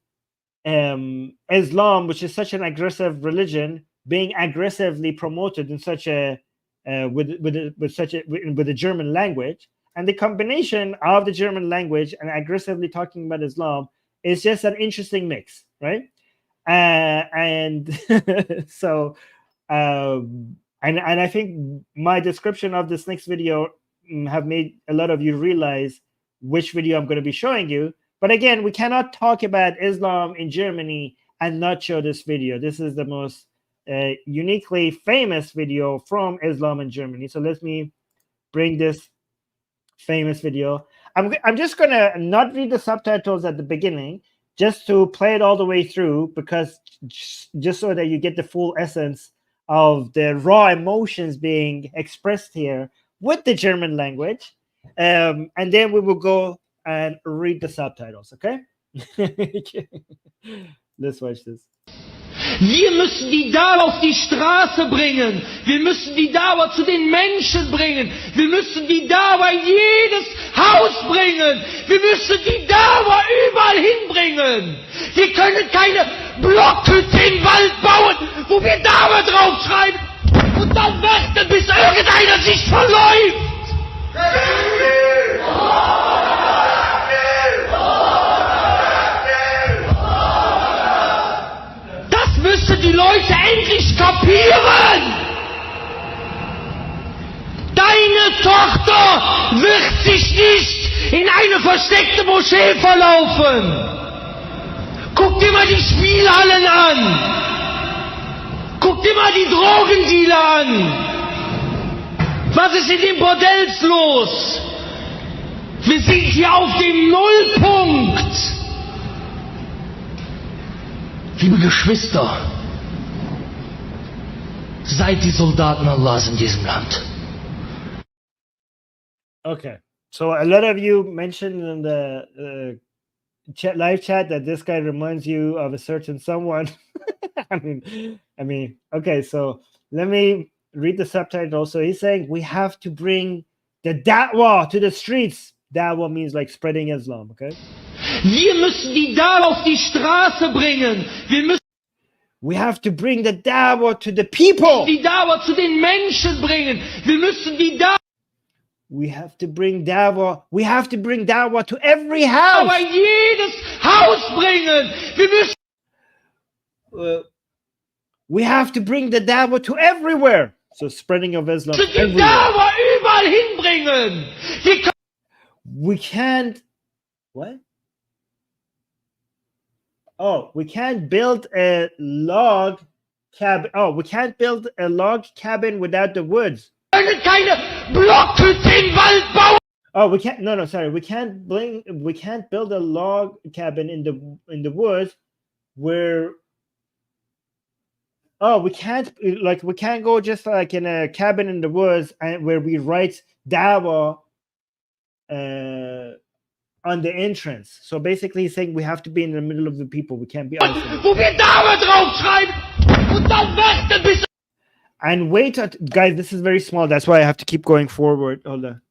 Islam, which is such an aggressive religion, being aggressively promoted in such a with the German language. And the combination of the German language and aggressively talking about Islam is just an interesting mix, right? And so. And I think my description of this next video have made a lot of you realize which video I'm going to be showing you. But again, we cannot talk about Islam in Germany and not show this video. This is the most uniquely famous video from Islam in Germany. So let me bring this famous video. I'm just going to not read the subtitles at the beginning, just to play it all the way through, because just so that you get the full essence of the raw emotions being expressed here with the German language. And then we will go and read the subtitles, okay? Let's watch this.
Wir müssen die Dauer auf die Straße bringen. Wir müssen die Dauer zu den Menschen bringen. Wir müssen die Dauer in jedes Haus bringen. Wir müssen die Dauer überall hinbringen. Wir können keine Blockhütte im Wald bauen, wo wir Dauer draufschreiben und dann warten, bis irgendeiner sich verläuft. Das müssen die Leute endlich kapieren. Deine Tochter wird sich nicht in eine versteckte Moschee verlaufen. Guck dir mal die Spielhallen an. Guck dir mal die Drogendealer an. Was ist in den Bordells los? Wir sind hier auf dem Nullpunkt. Liebe Geschwister, seid die Soldaten Allahs in diesem Land.
Okay, so a lot of you mentioned in the live chat that this guy reminds you of a certain someone. I mean, okay, so let me read the subtitle. So he's saying we have to bring the da'wah to the streets. Da'wah means like spreading Islam, okay?
Wir müssen die Da'wah auf die Straße bringen.
We have to bring the da'wah to the people.
Die Da'wah zu den Menschen bringen. Wir müssen die Da'wah.
We have to bring da'wah. We have to bring da'wah to every house.
Aber jedes Haus bringen. Wir müssen.
We have to bring the da'wah to everywhere. So spreading of Islam everywhere.
Die Da'wah überall hinbringen.
We can't. What? Oh, we can't build a log cabin. Oh, we can't build a log cabin without the woods. Oh, we can't. No, sorry. We can't build a log cabin in the woods where. Oh, we can't go just like in a cabin in the woods and where we write da'wah on the entrance. So basically he's saying we have to be in the middle of the people. We can't be and wait, guys, this is very small. That's why I have to keep going forward. Hold on.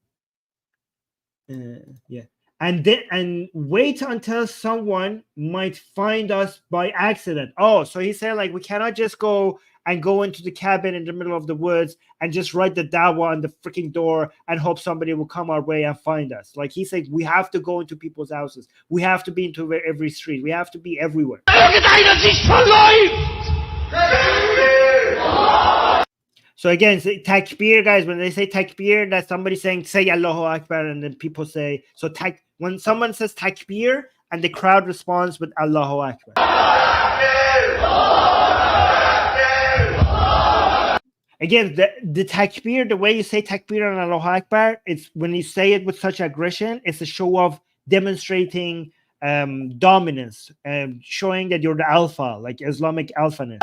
Yeah. and wait until someone might find us by accident. Oh, so he said like we cannot just go into the cabin in the middle of the woods and just write the dawah on the freaking door and hope somebody will come our way and find us. Like he said, we have to go into people's houses. We have to be into every street. We have to be everywhere. So again, takbir, guys, when they say takbir, that's somebody saying, say Allahu Akbar, and then people say, so when someone says takbir, and the crowd responds with Allahu Akbar. Again, the takbir, the way you say takbir and Allahu Akbar, it's when you say it with such aggression, it's a show of demonstrating dominance and showing that you're the alpha, like Islamic alphaness.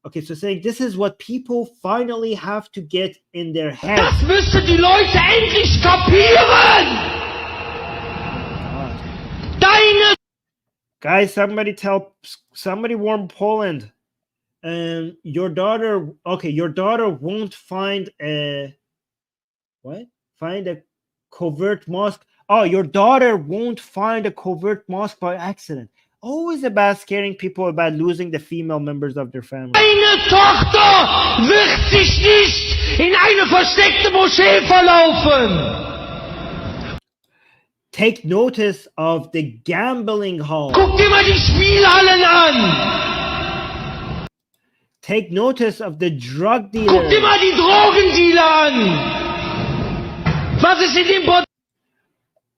Okay, so saying this is what people finally have to get in their heads.
Das müssen die Leute endlich kapieren! Deine...
Guys, somebody warn Poland. Your daughter won't find a covert mosque. Oh, your daughter won't find a covert mosque by accident. Always about scaring people about losing the female members of their family.
Deine Tochter wird sich nicht in eine versteckte Moschee verlaufen.
Take notice of the gambling hall.
Guck dir mal die Spielhallen an.
Take notice of the drug dealers.
Guck dir mal die Drogendealer an. Was ist in dem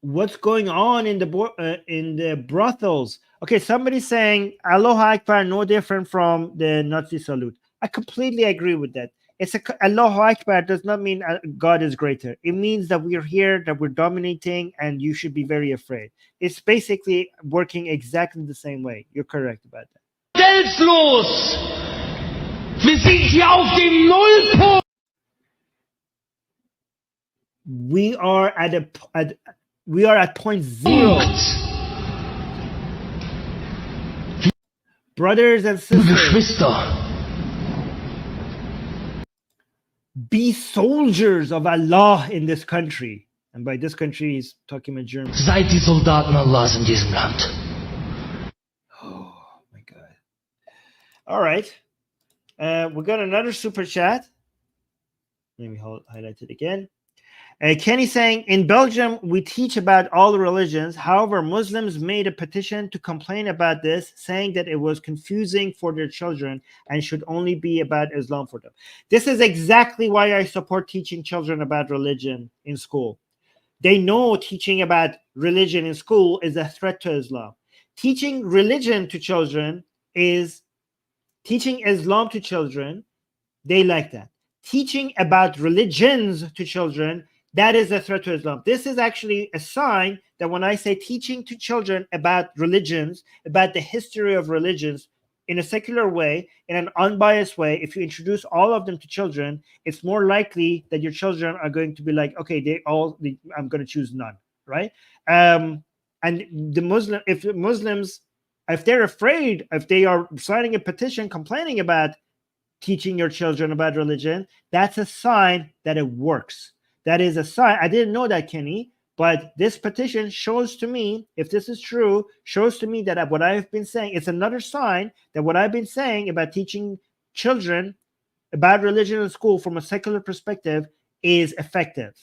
What's going on in the brothels? Okay, somebody's saying Allahu Akbar no different from the Nazi salute. I completely agree with that. Allahu Akbar does not mean God is greater. It means that we're here, that we're dominating, and you should be very afraid. It's basically working exactly the same way. You're correct about that.
Selbstlos. Wir sind hier auf dem Nullpunkt.
We are at point zero. Brothers and sisters, be soldiers of Allah in this country. And by this country, he's talking about Germany.
Seid die Soldaten Allahs in diesem Land.
Oh my God. All right. We got another super chat. Let me highlight it again. Kenny saying, in Belgium, we teach about all religions. However, Muslims made a petition to complain about this, saying that it was confusing for their children and should only be about Islam for them. This is exactly why I support teaching children about religion in school. They know teaching about religion in school is a threat to Islam. Teaching religion to children is teaching Islam to children. They like that. Teaching about religions to children, that is a threat to Islam. This is actually a sign that when I say teaching to children about religions, about the history of religions in a secular way, in an unbiased way, if you introduce all of them to children, it's more likely that your children are going to be like, okay, I'm going to choose none, right? And Muslims, if they're afraid, if they are signing a petition complaining about teaching your children about religion, that's a sign that it works. That is a sign. I didn't know that, Kenny, but this petition shows to me, if this is true, shows to me that what I've been saying, it's another sign that what I've been saying about teaching children about religion in school from a secular perspective is effective,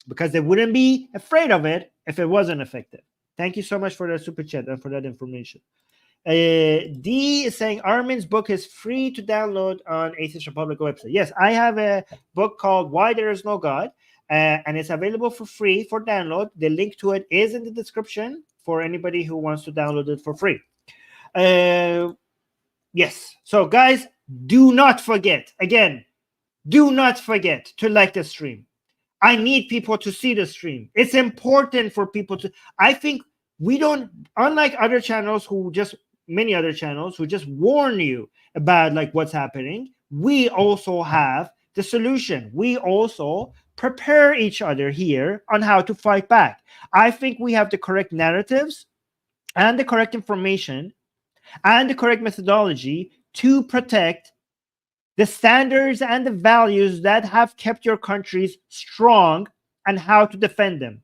because they wouldn't be afraid of it if it wasn't effective. Thank you so much for that super chat and for that information. D is saying Armin's book is free to download on Atheist Republic website. Yes, I have a book called Why There Is No God, and it's available for free for download. The link to it is in the description for anybody who wants to download it for free. Yes, so guys, do not forget, again, do not forget to like the stream. I need people to see the stream. It's important for people to, I think we don't, unlike other channels many other channels who just warn you about like what's happening, we also have the solution. We also prepare each other here on how to fight back. I think we have the correct narratives and the correct information and the correct methodology to protect the standards and the values that have kept your countries strong and how to defend them.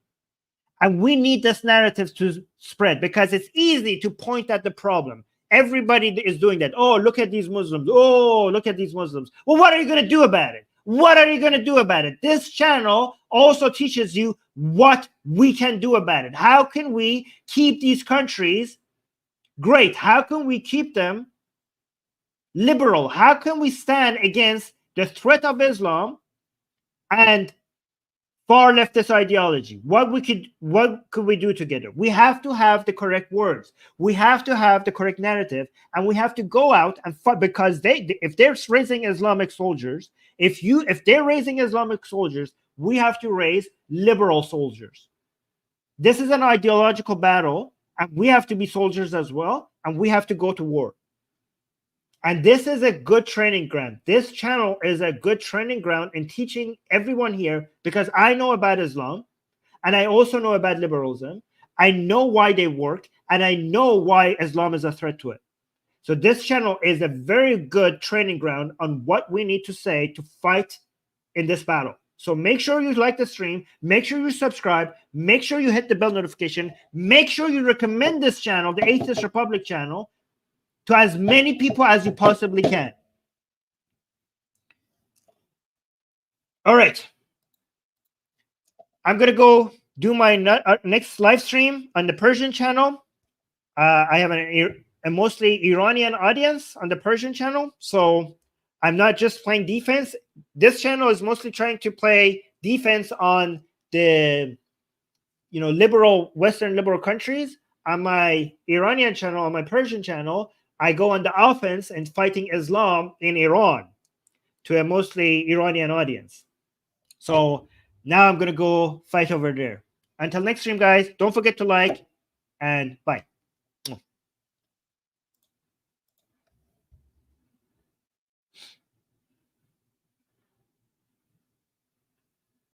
And we need this narrative to spread because it's easy to point at the problem. Everybody is doing that. Oh, look at these Muslims. Oh, look at these Muslims. Well, what are you going to do about it? What are you going to do about it? This channel also teaches you what we can do about it. How can we keep these countries great? How can we keep them liberal? How can we stand against the threat of Islam and far leftist ideology? What could we do together? We have to have the correct words. We have to have the correct narrative, and we have to go out and fight, because if they're raising Islamic soldiers, if they're raising Islamic soldiers, we have to raise liberal soldiers. This is an ideological battle, and we have to be soldiers as well, and we have to go to war. And this is a good training ground. This channel is a good training ground in teaching everyone here, because I know about Islam and I also know about liberalism. I know why they work, and I know why Islam is a threat to it. So this channel is a very good training ground on what we need to say to fight in this battle. So make sure you like the stream, make sure you subscribe, make sure you hit the bell notification, make sure you recommend this channel, the Atheist Republic channel, to as many people as you possibly can. All right. I'm going to go do my next live stream on the Persian channel. I have a mostly Iranian audience on the Persian channel, so I'm not just playing defense. This channel is mostly trying to play defense on the Western liberal countries. On my Iranian channel, on my Persian channel, I go on the offense and fighting Islam in Iran to a mostly Iranian audience. So now I'm going to go fight over there. Until next stream, guys, don't forget to like, and bye.